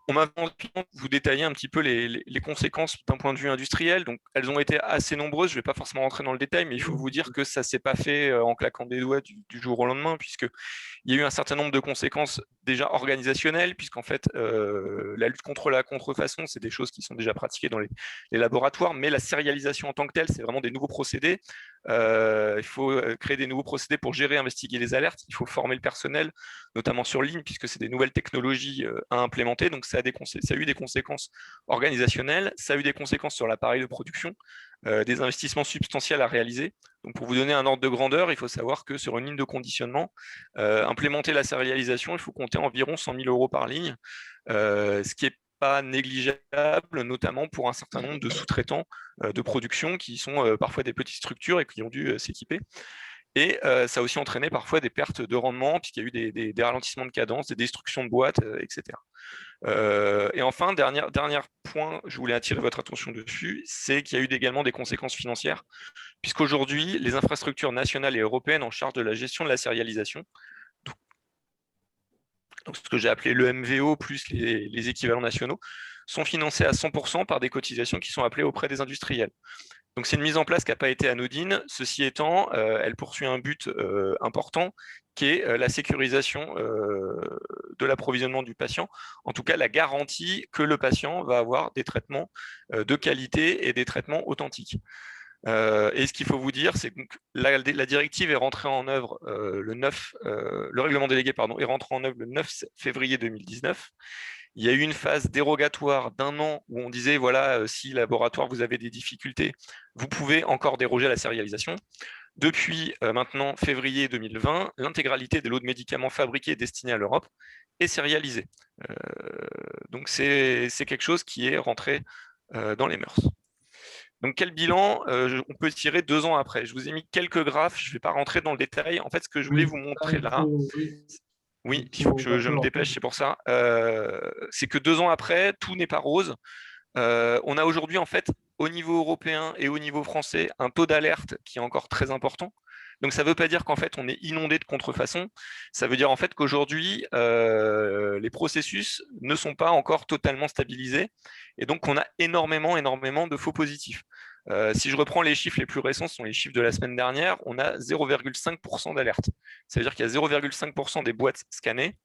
On m'a vous détailler un petit peu les conséquences d'un point de vue industriel. Donc, elles ont été assez nombreuses. Je ne vais pas forcément rentrer dans le détail, mais il faut vous dire que ça ne s'est pas fait en claquant des doigts du jour au lendemain, puisqu'il y a eu un certain nombre de conséquences déjà organisationnelles, puisqu'en fait, la lutte contre la contrefaçon, c'est des choses qui sont déjà pratiquées dans les laboratoires, mais la sérialisation en tant que telle, c'est vraiment des nouveaux procédés. Il faut créer des nouveaux procédés pour gérer, investiguer les alertes. Il faut former le personnel, notamment sur ligne, puisque c'est des nouvelles technologies à implémenter. Donc, ça a eu des conséquences organisationnelles, ça a eu des conséquences sur l'appareil de production, des investissements substantiels à réaliser. Donc, pour vous donner un ordre de grandeur, il faut savoir que sur une ligne de conditionnement, implémenter la sérialisation, il faut compter environ 100 000 € par ligne, ce qui n'est pas négligeable, notamment pour un certain nombre de sous-traitants de production qui sont parfois des petites structures et qui ont dû s'équiper. Et ça a aussi entraîné parfois des pertes de rendement, puisqu'il y a eu des ralentissements de cadence, des destructions de boîtes, etc. Et enfin, dernier point, je voulais attirer votre attention dessus, c'est qu'il y a eu également des conséquences financières, puisqu'aujourd'hui, les infrastructures nationales et européennes en charge de la gestion de la sérialisation, donc ce que j'ai appelé le MVO plus les équivalents nationaux, sont financés à 100% par des cotisations qui sont appelées auprès des industriels. Donc c'est une mise en place qui n'a pas été anodine. Ceci étant, elle poursuit un but important qui est la sécurisation de l'approvisionnement du patient, en tout cas la garantie que le patient va avoir des traitements de qualité et des traitements authentiques. Et ce qu'il faut vous dire, c'est que la directive est rentrée en œuvre le règlement délégué est rentré en œuvre le 9 février 2019. Il y a eu une phase dérogatoire d'1 an où on disait, voilà, si laboratoire, vous avez des difficultés, vous pouvez encore déroger à la sérialisation. Depuis maintenant février 2020, l'intégralité des lots de médicaments fabriqués et destinés à l'Europe est sérialisée. Donc c'est quelque chose qui est rentré dans les mœurs. Donc quel bilan on peut tirer 2 ans après? Je vous ai mis quelques graphes, je ne vais pas rentrer dans le détail. En fait, ce que je voulais vous montrer là, oui, il faut que je me dépêche, c'est pour ça. C'est que 2 ans après, tout n'est pas rose. On a aujourd'hui, en fait, au niveau européen et au niveau français, un taux d'alerte qui est encore très important. Donc, ça ne veut pas dire qu'en fait, on est inondé de contrefaçons. Ça veut dire en fait qu'aujourd'hui, les processus ne sont pas encore totalement stabilisés. Et donc, on a énormément de faux positifs. Si je reprends les chiffres les plus récents, ce sont les chiffres de la semaine dernière, on a 0,5% d'alerte. Ça veut dire qu'il y a 0,5% des boîtes scannées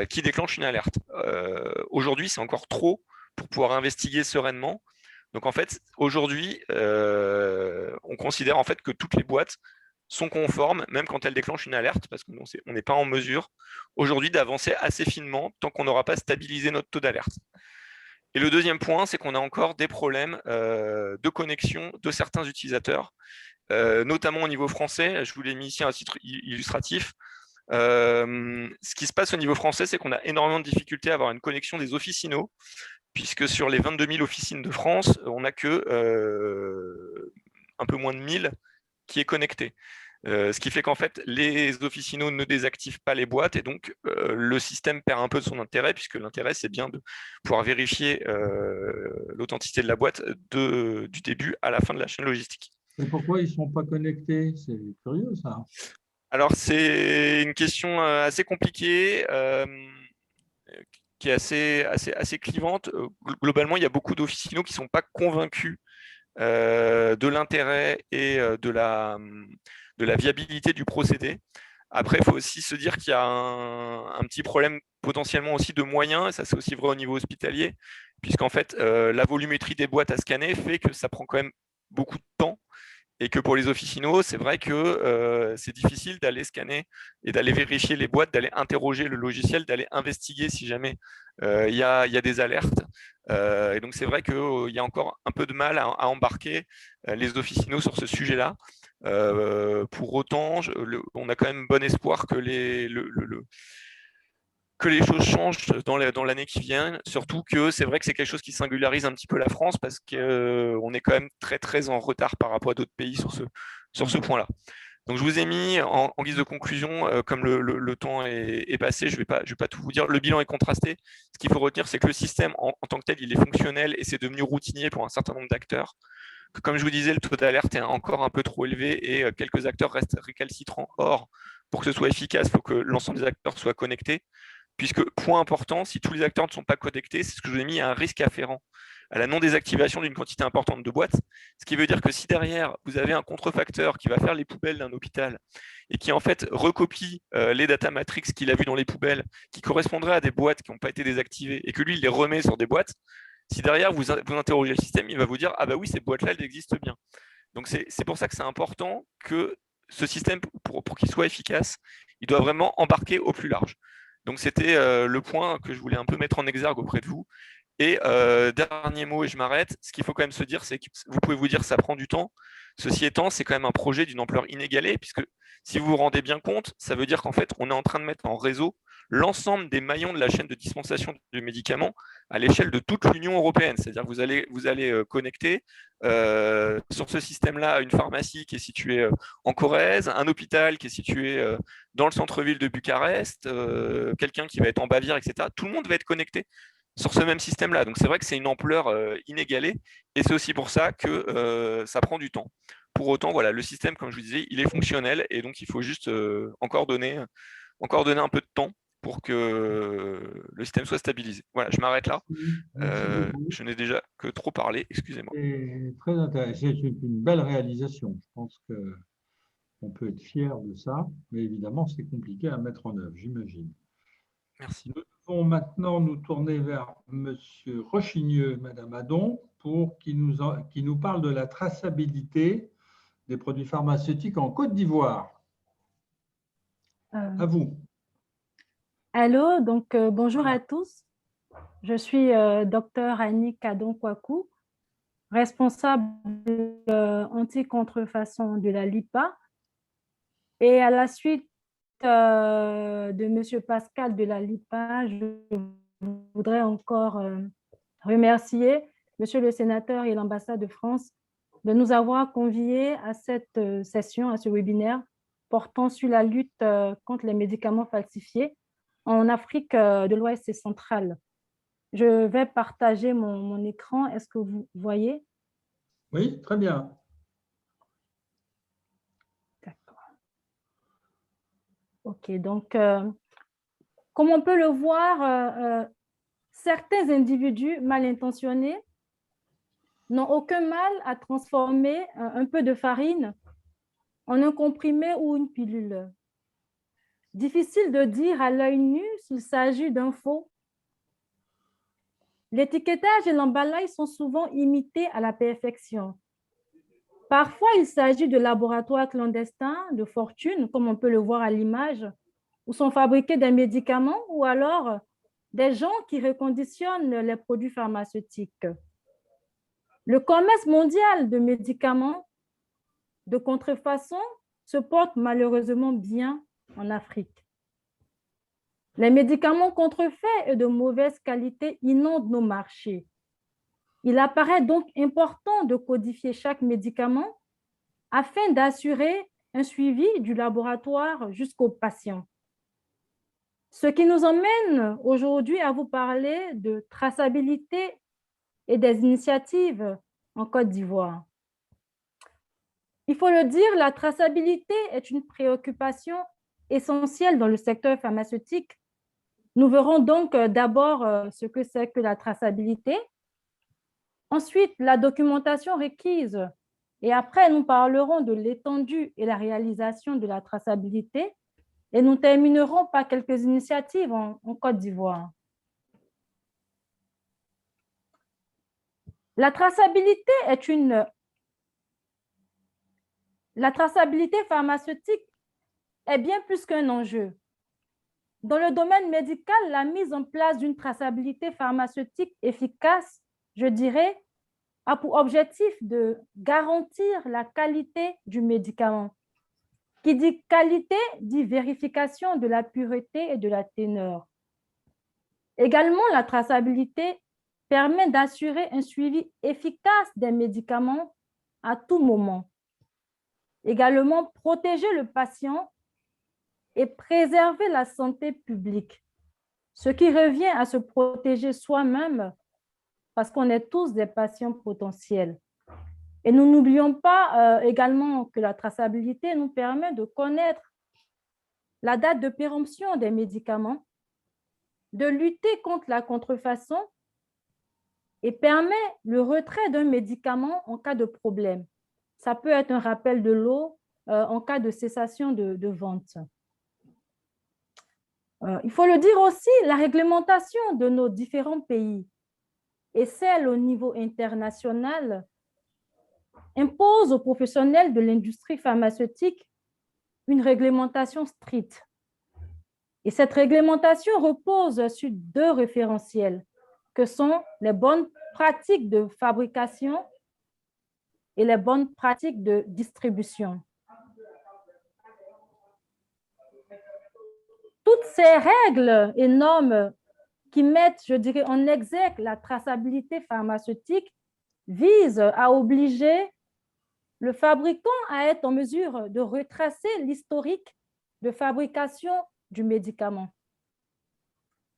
qui déclenchent une alerte. Aujourd'hui, c'est encore trop pour pouvoir investiguer sereinement. Donc en fait, aujourd'hui, on considère en fait que toutes les boîtes sont conformes, même quand elles déclenchent une alerte, parce qu'on n'est pas en mesure aujourd'hui d'avancer assez finement tant qu'on n'aura pas stabilisé notre taux d'alerte. Et le deuxième point, c'est qu'on a encore des problèmes de connexion de certains utilisateurs, notamment au niveau français. Je vous l'ai mis ici à titre illustratif. Ce qui se passe au niveau français, c'est qu'on a énormément de difficultés à avoir une connexion des officinaux, puisque sur les 22 000 officines de France, on n'a que un peu moins de 1000 qui est connecté. Ce qui fait qu'en fait, les officinaux ne désactivent pas les boîtes et donc le système perd un peu de son intérêt, puisque l'intérêt, c'est bien de pouvoir vérifier l'authenticité de la boîte du début à la fin de la chaîne logistique. Et pourquoi ils ne sont pas connectés? C'est curieux, ça. Alors, c'est une question assez compliquée, qui est assez clivante. Globalement, il y a beaucoup d'officinaux qui ne sont pas convaincus de l'intérêt et de la viabilité du procédé. Après, il faut aussi se dire qu'il y a un petit problème potentiellement aussi de moyens, et ça c'est aussi vrai au niveau hospitalier, puisqu'en fait, la volumétrie des boîtes à scanner fait que ça prend quand même beaucoup de temps, et que pour les officinaux, c'est vrai que c'est difficile d'aller scanner et d'aller vérifier les boîtes, d'aller interroger le logiciel, d'aller investiguer si jamais il y a des alertes. Et donc, c'est vrai qu'il y a encore un peu de mal à embarquer les officinaux sur ce sujet-là. Pour autant, on a quand même bon espoir que les choses changent dans l'année qui vient, surtout que c'est vrai que c'est quelque chose qui singularise un petit peu la France parce qu'on est quand même très en retard par rapport à d'autres pays sur ce point-là. Donc je vous ai mis en guise de conclusion, comme le temps est passé, je vais pas tout vous dire, le bilan est contrasté. Ce qu'il faut retenir, c'est que le système en tant que tel, il est fonctionnel et c'est devenu routinier pour un certain nombre d'acteurs. Comme je vous disais, le taux d'alerte est encore un peu trop élevé et quelques acteurs restent récalcitrants. Or, pour que ce soit efficace, il faut que l'ensemble des acteurs soient connectés. Puisque, point important, si tous les acteurs ne sont pas connectés, c'est ce que je vous ai mis, il y a un risque afférent à la non-désactivation d'une quantité importante de boîtes. Ce qui veut dire que si derrière, vous avez un contrefacteur qui va faire les poubelles d'un hôpital et qui en fait recopie les data matrix qu'il a vues dans les poubelles, qui correspondraient à des boîtes qui n'ont pas été désactivées et que lui, il les remet sur des boîtes, si derrière, vous interrogez le système, il va vous dire « Ah bah oui, ces boîtes-là, elles existent bien ». Donc c'est pour ça que c'est important que ce système, pour qu'il soit efficace, il doit vraiment embarquer au plus large. Donc c'était le point que je voulais un peu mettre en exergue auprès de vous. Et dernier mot, et je m'arrête, ce qu'il faut quand même se dire, c'est que vous pouvez vous dire que ça prend du temps. Ceci étant, c'est quand même un projet d'une ampleur inégalée, puisque si vous vous rendez bien compte, ça veut dire qu'en fait, on est en train de mettre en réseau l'ensemble des maillons de la chaîne de dispensation du médicament à l'échelle de toute l'Union européenne. C'est-à-dire que vous allez connecter sur ce système-là une pharmacie qui est située en Corrèze, un hôpital qui est situé dans le centre-ville de Bucarest, quelqu'un qui va être en Bavière, etc. Tout le monde va être connecté sur ce même système-là. Donc c'est vrai que c'est une ampleur inégalée et c'est aussi pour ça que ça prend du temps. Pour autant, voilà, le système, comme je vous disais, il est fonctionnel et donc il faut juste encore donner un peu de temps pour que le système soit stabilisé. Voilà, je m'arrête là. Je n'ai déjà que trop parlé, excusez-moi. C'est très intéressant. C'est une belle réalisation. Je pense qu'on peut être fier de ça, mais évidemment, c'est compliqué à mettre en œuvre, j'imagine. Merci. Nous devons maintenant nous tourner vers M. Rochigneux et Mme Adon pour qui nous parle de la traçabilité des produits pharmaceutiques en Côte d'Ivoire. À vous. Allô, donc bonjour à tous. Je suis Dr Annick Adon-Kwaku, responsable anti-contrefaçon de la LIPA. Et à la suite de M. Pascal de la LIPA, je voudrais encore remercier M. le sénateur et l'ambassade de France de nous avoir conviés à cette session, à ce webinaire portant sur la lutte contre les médicaments falsifiés en Afrique de l'Ouest et centrale. Je vais partager mon écran. Est-ce que vous voyez? Oui, très bien. D'accord. OK, donc, comme on peut le voir, certains individus mal intentionnés n'ont aucun mal à transformer un peu de farine en un comprimé ou une pilule. Difficile de dire à l'œil nu s'il s'agit d'un faux. L'étiquetage et l'emballage sont souvent imités à la perfection. Parfois, il s'agit de laboratoires clandestins de fortune, comme on peut le voir à l'image, où sont fabriqués des médicaments ou alors des gens qui reconditionnent les produits pharmaceutiques. Le commerce mondial de médicaments de contrefaçon se porte malheureusement bien en Afrique. Les médicaments contrefaits et de mauvaise qualité inondent nos marchés. Il apparaît donc important de codifier chaque médicament afin d'assurer un suivi du laboratoire jusqu'au patient. Ce qui nous emmène aujourd'hui à vous parler de traçabilité et des initiatives en Côte d'Ivoire. Il faut le dire, la traçabilité est une préoccupation essentielle dans le secteur pharmaceutique. Nous verrons donc d'abord ce que c'est que la traçabilité, ensuite la documentation requise, et après nous parlerons de l'étendue et la réalisation de la traçabilité, et nous terminerons par quelques initiatives en Côte d'Ivoire. La traçabilité pharmaceutique est bien plus qu'un enjeu. Dans le domaine médical, la mise en place d'une traçabilité pharmaceutique efficace, je dirais, a pour objectif de garantir la qualité du médicament. Qui dit qualité, dit vérification de la pureté et de la teneur. Également, la traçabilité permet d'assurer un suivi efficace des médicaments à tout moment. Également, protéger le patient et préserver la santé publique, ce qui revient à se protéger soi-même parce qu'on est tous des patients potentiels. Et nous n'oublions pas également que la traçabilité nous permet de connaître la date de péremption des médicaments, de lutter contre la contrefaçon et permet le retrait d'un médicament en cas de problème. Ça peut être un rappel de l'eau en cas de cessation de vente. Il faut le dire aussi, la réglementation de nos différents pays et celle au niveau international impose aux professionnels de l'industrie pharmaceutique une réglementation stricte. Et cette réglementation repose sur deux référentiels. que sont les bonnes pratiques de fabrication et les bonnes pratiques de distribution. Toutes ces règles et normes qui mettent, je dirais, en exergue la traçabilité pharmaceutique visent à obliger le fabricant à être en mesure de retracer l'historique de fabrication du médicament.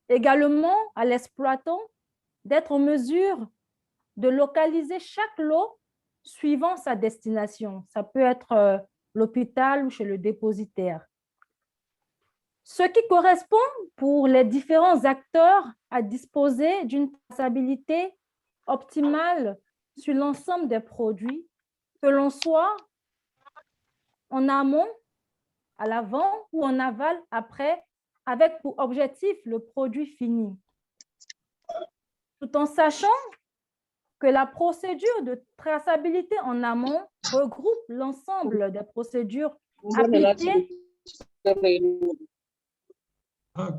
Également, à l'exploitant d'être en mesure de localiser chaque lot suivant sa destination. Ça peut être l'hôpital ou chez le dépositaire. Ce qui correspond pour les différents acteurs à disposer d'une traçabilité optimale sur l'ensemble des produits, que l'on soit en amont, à l'avant ou en aval après, avec pour objectif le produit fini. Tout en sachant que la procédure de traçabilité en amont regroupe l'ensemble des procédures appliquées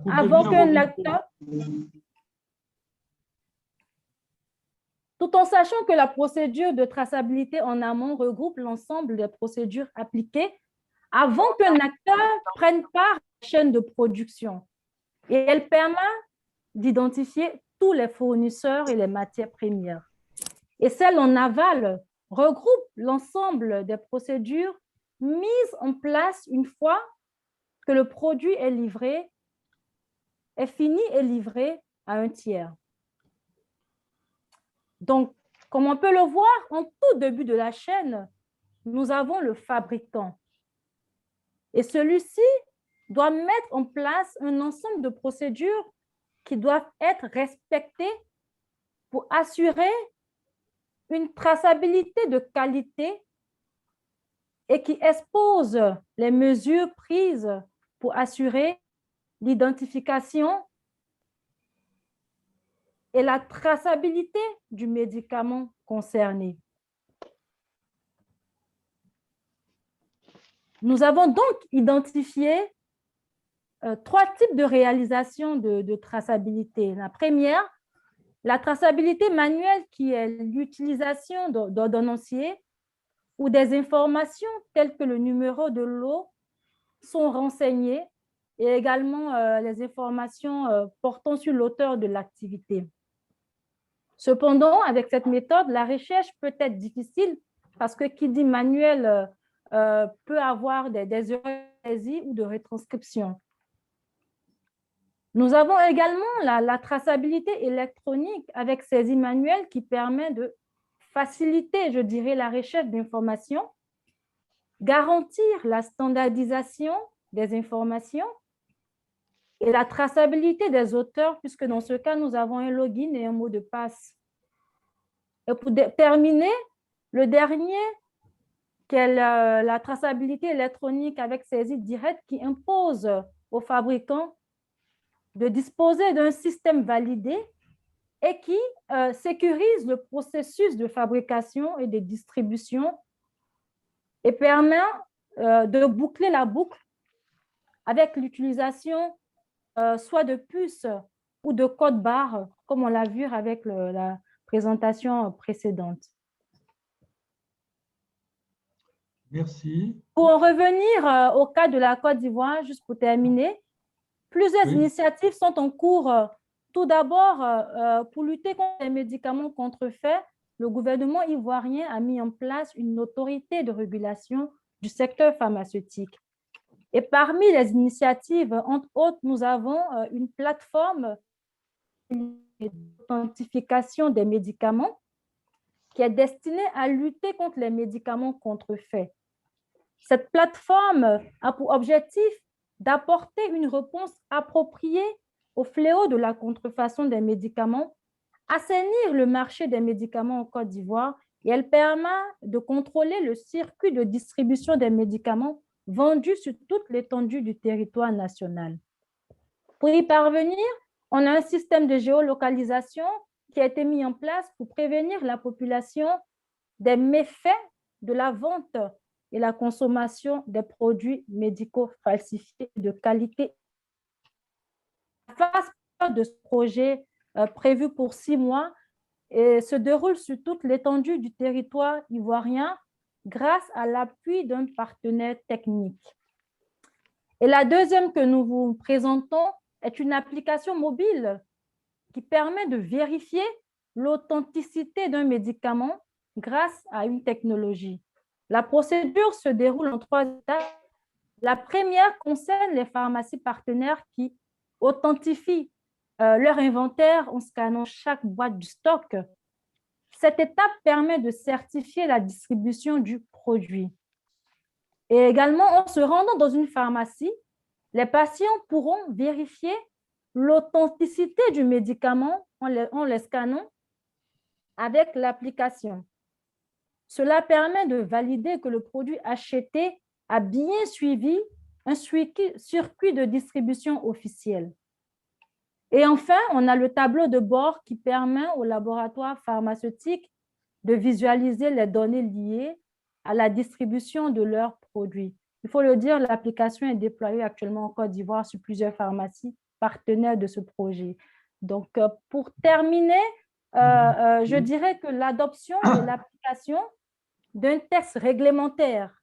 avant qu'un acteur... Tout en sachant que la procédure de traçabilité en amont regroupe l'ensemble des procédures appliquées avant qu'un acteur prenne part à la chaîne de production. Et elle permet d'identifier tous les fournisseurs et les matières premières. Et celle en aval regroupe l'ensemble des procédures mises en place une fois que le produit est livré, est fini et livré à un tiers. Donc, comme on peut le voir, en tout début de la chaîne, nous avons le fabricant. Et celui-ci doit mettre en place un ensemble de procédures qui doivent être respectées pour assurer une traçabilité de qualité et qui expose les mesures prises pour assurer l'identification et la traçabilité du médicament concerné. Nous avons donc identifié 3 types de réalisation de traçabilité. La première, la traçabilité manuelle, qui est l'utilisation d'ordonnanciers où des informations telles que le numéro de lot sont renseignées et également les informations portant sur l'auteur de l'activité. Cependant, avec cette méthode, la recherche peut être difficile parce que qui dit manuel peut avoir des erreurs de saisie ou de retranscription. Nous avons également la traçabilité électronique avec saisie manuelle qui permet de faciliter, je dirais, la recherche d'informations, garantir la standardisation des informations et la traçabilité des auteurs, puisque dans ce cas, nous avons un login et un mot de passe. Et pour terminer, le dernier, qui est la traçabilité électronique avec saisie directe, qui impose aux fabricants de disposer d'un système validé et qui sécurise le processus de fabrication et de distribution et permet de boucler la boucle avec l'utilisation soit de puces ou de code barres, comme on l'a vu avec la présentation précédente. Merci. Pour en revenir au cas de la Côte d'Ivoire, juste pour terminer, plusieurs initiatives sont en cours. Tout d'abord, pour lutter contre les médicaments contrefaits, le gouvernement ivoirien a mis en place une autorité de régulation du secteur pharmaceutique. Et parmi les initiatives, entre autres, nous avons une plateforme d'identification des médicaments qui est destinée à lutter contre les médicaments contrefaits. Cette plateforme a pour objectif d'apporter une réponse appropriée au fléau de la contrefaçon des médicaments, assainir le marché des médicaments en Côte d'Ivoire et elle permet de contrôler le circuit de distribution des médicaments vendus sur toute l'étendue du territoire national. Pour y parvenir, on a un système de géolocalisation qui a été mis en place pour prévenir la population des méfaits de la vente et la consommation des produits médicaux falsifiés de qualité. La phase de ce projet prévu pour 6 mois et se déroule sur toute l'étendue du territoire ivoirien grâce à l'appui d'un partenaire technique. Et la deuxième que nous vous présentons est une application mobile qui permet de vérifier l'authenticité d'un médicament grâce à une technologie. La procédure se déroule en 3 étapes. La première concerne les pharmacies partenaires qui authentifient leur inventaire en scannant chaque boîte du stock. Cette étape permet de certifier la distribution du produit. Et également, en se rendant dans une pharmacie, les patients pourront vérifier l'authenticité du médicament en les scannant avec l'application. Cela permet de valider que le produit acheté a bien suivi un circuit de distribution officiel. Et enfin, on a le tableau de bord qui permet aux laboratoires pharmaceutiques de visualiser les données liées à la distribution de leurs produits. Il faut le dire, l'application est déployée actuellement en Côte d'Ivoire sur plusieurs pharmacies partenaires de ce projet. Donc, pour terminer, je dirais que l'adoption de l'application d'un texte réglementaire,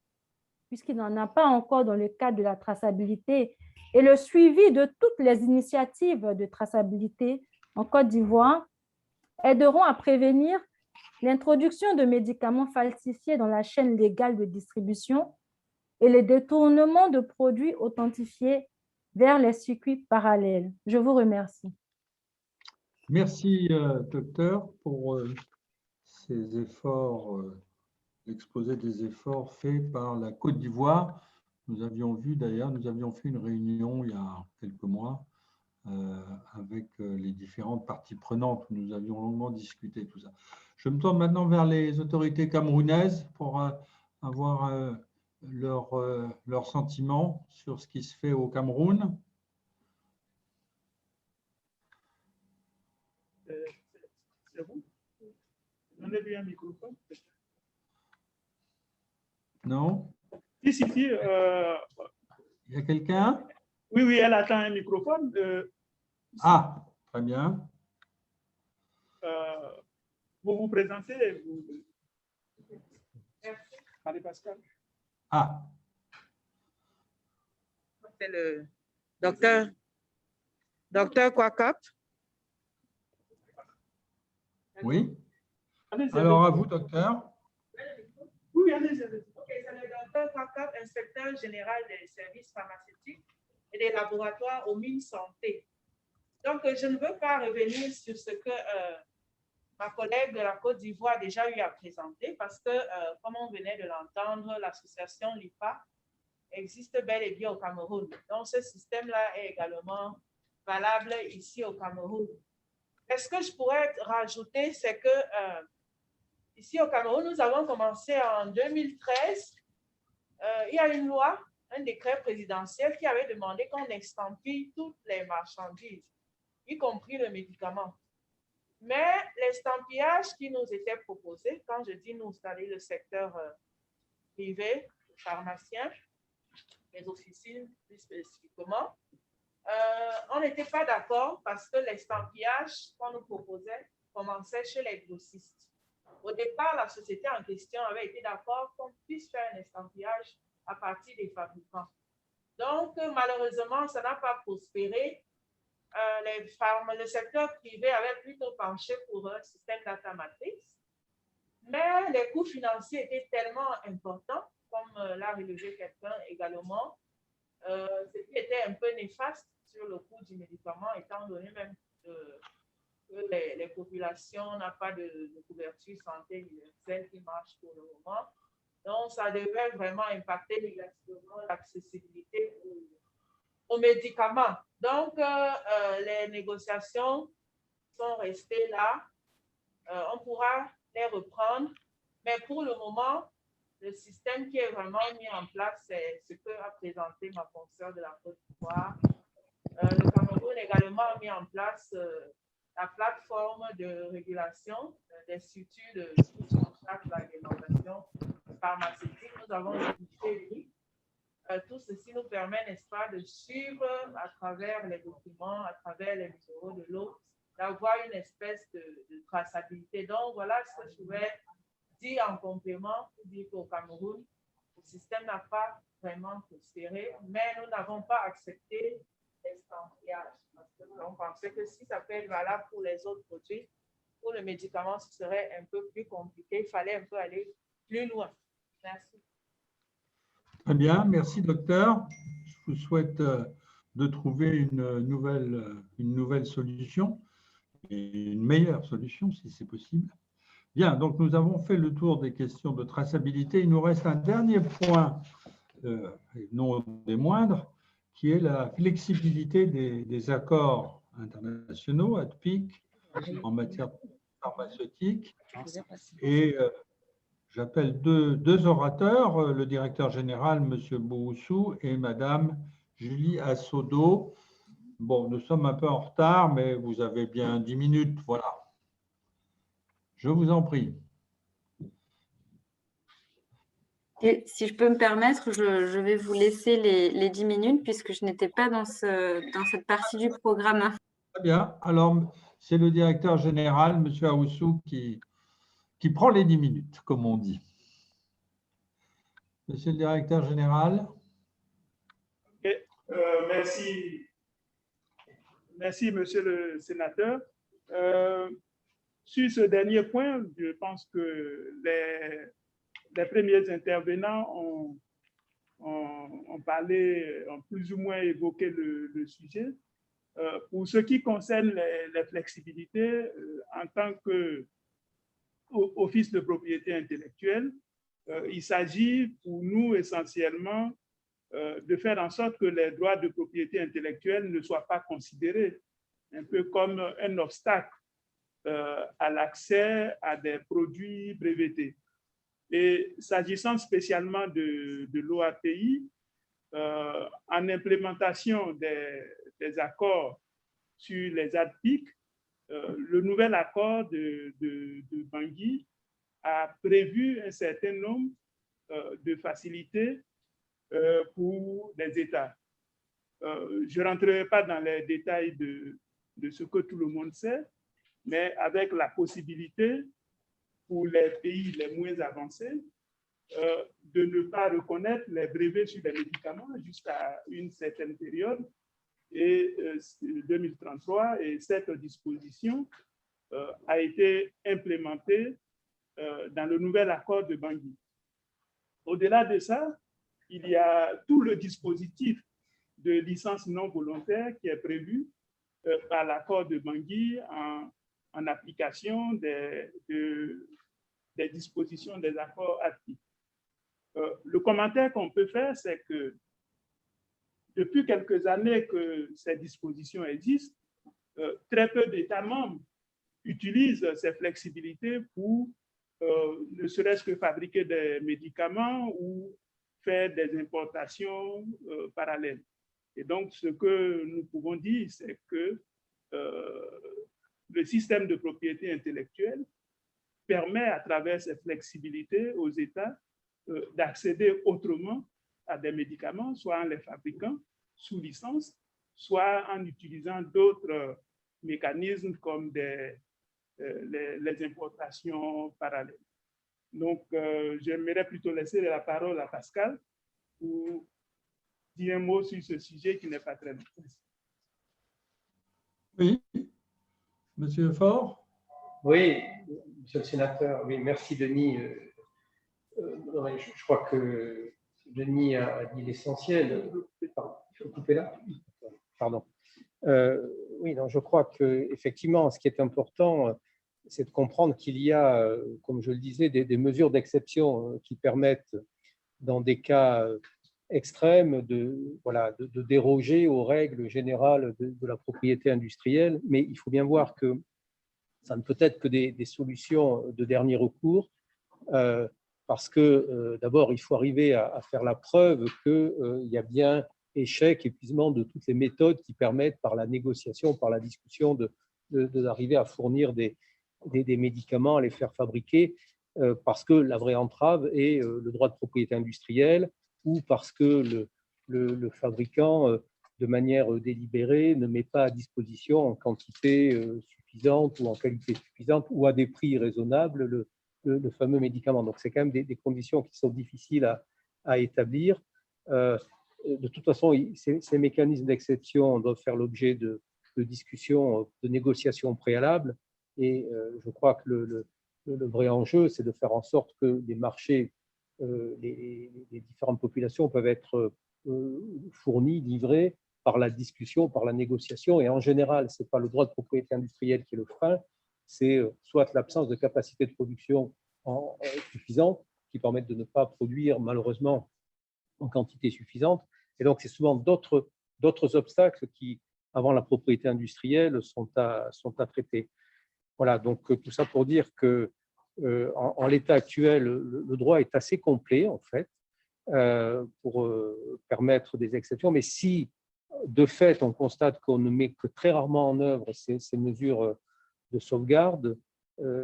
puisqu'il n'en a pas encore dans le cadre de la traçabilité, et le suivi de toutes les initiatives de traçabilité en Côte d'Ivoire aideront à prévenir l'introduction de médicaments falsifiés dans la chaîne légale de distribution et les détournements de produits authentifiés vers les circuits parallèles. Je vous remercie. Merci, docteur, pour ces efforts, l'exposé des efforts faits par la Côte d'Ivoire. Nous avions vu d'ailleurs, nous avions fait une réunion il y a quelques mois avec les différentes parties prenantes où nous avions longuement discuté tout ça. Je me tourne maintenant vers les autorités camerounaises pour avoir leurs sentiments sur ce qui se fait au Cameroun. C'est vous? Vous avez un microphone? Non? Si. Il y a quelqu'un? Oui, elle attend un microphone. Ah, très bien. Vous vous présentez. Allez, Pascal. Ah. C'est le docteur Kwakap. Oui. Alors, à vous, docteur. Oui, allez-y. Ok, c'est le docteur Kwakap, inspecteur général des services pharmaceutiques et des laboratoires aux mines santé. Donc, je ne veux pas revenir sur ce que ma collègue de la Côte d'Ivoire a déjà eu à présenter parce que, comme on venait de l'entendre, l'association LIPA existe bel et bien au Cameroun. Donc, ce système-là est également valable ici au Cameroun. Ce que je pourrais rajouter, c'est que ici au Cameroun, nous avons commencé en 2013. Il y a une loi, un décret présidentiel qui avait demandé qu'on estampille toutes les marchandises, y compris le médicament. Mais l'estampillage qui nous était proposé, quand je dis nous, c'est-à-dire le secteur privé, les pharmaciens, les officines plus spécifiquement, on n'était pas d'accord parce que l'estampillage qu'on nous proposait commençait chez les grossistes. Au départ, la société en question avait été d'accord qu'on puisse faire un estampillage à partir des fabricants. Donc, malheureusement, ça n'a pas prospéré. Le secteur privé avait plutôt penché pour un système data matrix, mais les coûts financiers étaient tellement importants, comme l'a relevé quelqu'un également, ce qui était un peu néfaste sur le coût du médicament, étant donné même que les populations n'ont pas de couverture santé universelle qui marche pour le moment. Donc, ça devait vraiment impacter négativement l'accessibilité aux médicaments. Donc, les négociations sont restées là. On pourra les reprendre, mais pour le moment, le système qui est vraiment mis en place, c'est ce que a présenté ma consoeur de la Côte d'Ivoire. Le Cameroun également a mis en place la plateforme de régulation des structures de la réglementation pharmaceutique. Nous avons utilisé tout ceci nous permet, n'est-ce pas, de suivre à travers les documents, à travers les numéros de l'eau, d'avoir une espèce de traçabilité. Donc, voilà ce que je pouvais dire en complément pour dire qu'au Cameroun, le système n'a pas vraiment prospéré, mais nous n'avons pas accepté l'estampillage. Parce qu'on pensait que si ça peut être valable pour les autres produits, pour le médicament, ce serait un peu plus compliqué. Il fallait un peu aller plus loin. Merci. Très bien, merci docteur. Je vous souhaite de trouver une nouvelle solution et une meilleure solution si c'est possible. Bien, donc nous avons fait le tour des questions de traçabilité. Il nous reste un dernier point, non des moindres, qui est la flexibilité des accords internationaux, ADPIC, en matière pharmaceutique. Et j'appelle deux orateurs, le directeur général, M. Bouhoussou, et Mme Julie Assodo. Bon, nous sommes un peu en retard, mais vous avez bien 10 minutes, voilà. Je vous en prie. Et si je peux me permettre, je vais vous laisser les 10 minutes puisque je n'étais pas dans cette partie du programme. Très bien. Alors, c'est le directeur général, M. Aoussou, qui prend les 10 minutes, comme on dit. Monsieur le directeur général. Okay. Merci, monsieur le sénateur. Sur ce dernier point, je pense que les premiers intervenants ont parlé, ont plus ou moins évoqué le sujet. Pour ce qui concerne les flexibilités, en tant qu'office de propriété intellectuelle, il s'agit pour nous essentiellement de faire en sorte que les droits de propriété intellectuelle ne soient pas considérés un peu comme un obstacle à l'accès à des produits brevetés. Et s'agissant spécialement de l'OAPI, en implémentation des accords sur les ADPIC, le nouvel accord de Bangui a prévu un certain nombre de facilités pour les États. Je ne rentrerai pas dans les détails de ce que tout le monde sait, mais avec la possibilité pour les pays les moins avancés de ne pas reconnaître les brevets sur les médicaments jusqu'à une certaine période, et 2033, et cette disposition a été implémentée dans le nouvel accord de Bangui. Au-delà de ça, il y a tout le dispositif de licence non volontaire qui est prévu par l'accord de Bangui en application des dispositions des accords ADPIC. Le commentaire qu'on peut faire, c'est que depuis quelques années que ces dispositions existent, très peu d'États membres utilisent ces flexibilités pour ne serait-ce que fabriquer des médicaments ou faire des importations parallèles. Et donc, ce que nous pouvons dire, c'est que le système de propriété intellectuelle permet, à travers ces flexibilités aux États, d'accéder autrement à des médicaments, soit en les fabriquant sous licence, soit en utilisant d'autres mécanismes comme les importations parallèles. Donc, j'aimerais plutôt laisser la parole à Pascal pour dire un mot sur ce sujet qui n'est pas très long. Oui, Monsieur Faure. Oui, Monsieur le sénateur, oui, merci Denis. Je crois que Denis a dit l'essentiel. Il faut couper là. Pardon. Oui, donc je crois qu'effectivement, ce qui est important, c'est de comprendre qu'il y a, comme je le disais, des mesures d'exception qui permettent, dans des cas extrêmes, de déroger aux règles générales de la propriété industrielle. Mais il faut bien voir que ça ne peut être que des solutions de dernier recours, parce que d'abord, il faut arriver à faire la preuve qu'il y a bien échec, épuisement de toutes les méthodes qui permettent, par la négociation, par la discussion, d'arriver à fournir des médicaments, à les faire fabriquer, parce que la vraie entrave est le droit de propriété industrielle, ou parce que le fabricant, de manière délibérée, ne met pas à disposition en quantité suffisante suffisante ou en qualité suffisante ou à des prix raisonnables le fameux médicament. Donc, c'est quand même des conditions qui sont difficiles à établir. De toute façon, ces mécanismes d'exception doivent faire l'objet de discussions, de négociations préalables. Et je crois que le vrai enjeu, c'est de faire en sorte que les marchés, les différentes populations peuvent être fournis, livrés par la discussion, par la négociation. Et en général, ce n'est pas le droit de propriété industrielle qui est le frein, c'est soit l'absence de capacité de production suffisante qui permettent de ne pas produire malheureusement en quantité suffisante. Et donc, c'est souvent d'autres obstacles qui, avant la propriété industrielle, sont à traiter. Voilà, donc tout ça pour dire que en l'état actuel, le droit est assez complet, en fait, pour permettre des exceptions. Mais si, de fait, on constate qu'on ne met que très rarement en œuvre ces mesures de sauvegarde,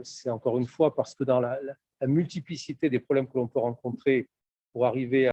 c'est encore une fois parce que dans la multiplicité des problèmes que l'on peut rencontrer pour arriver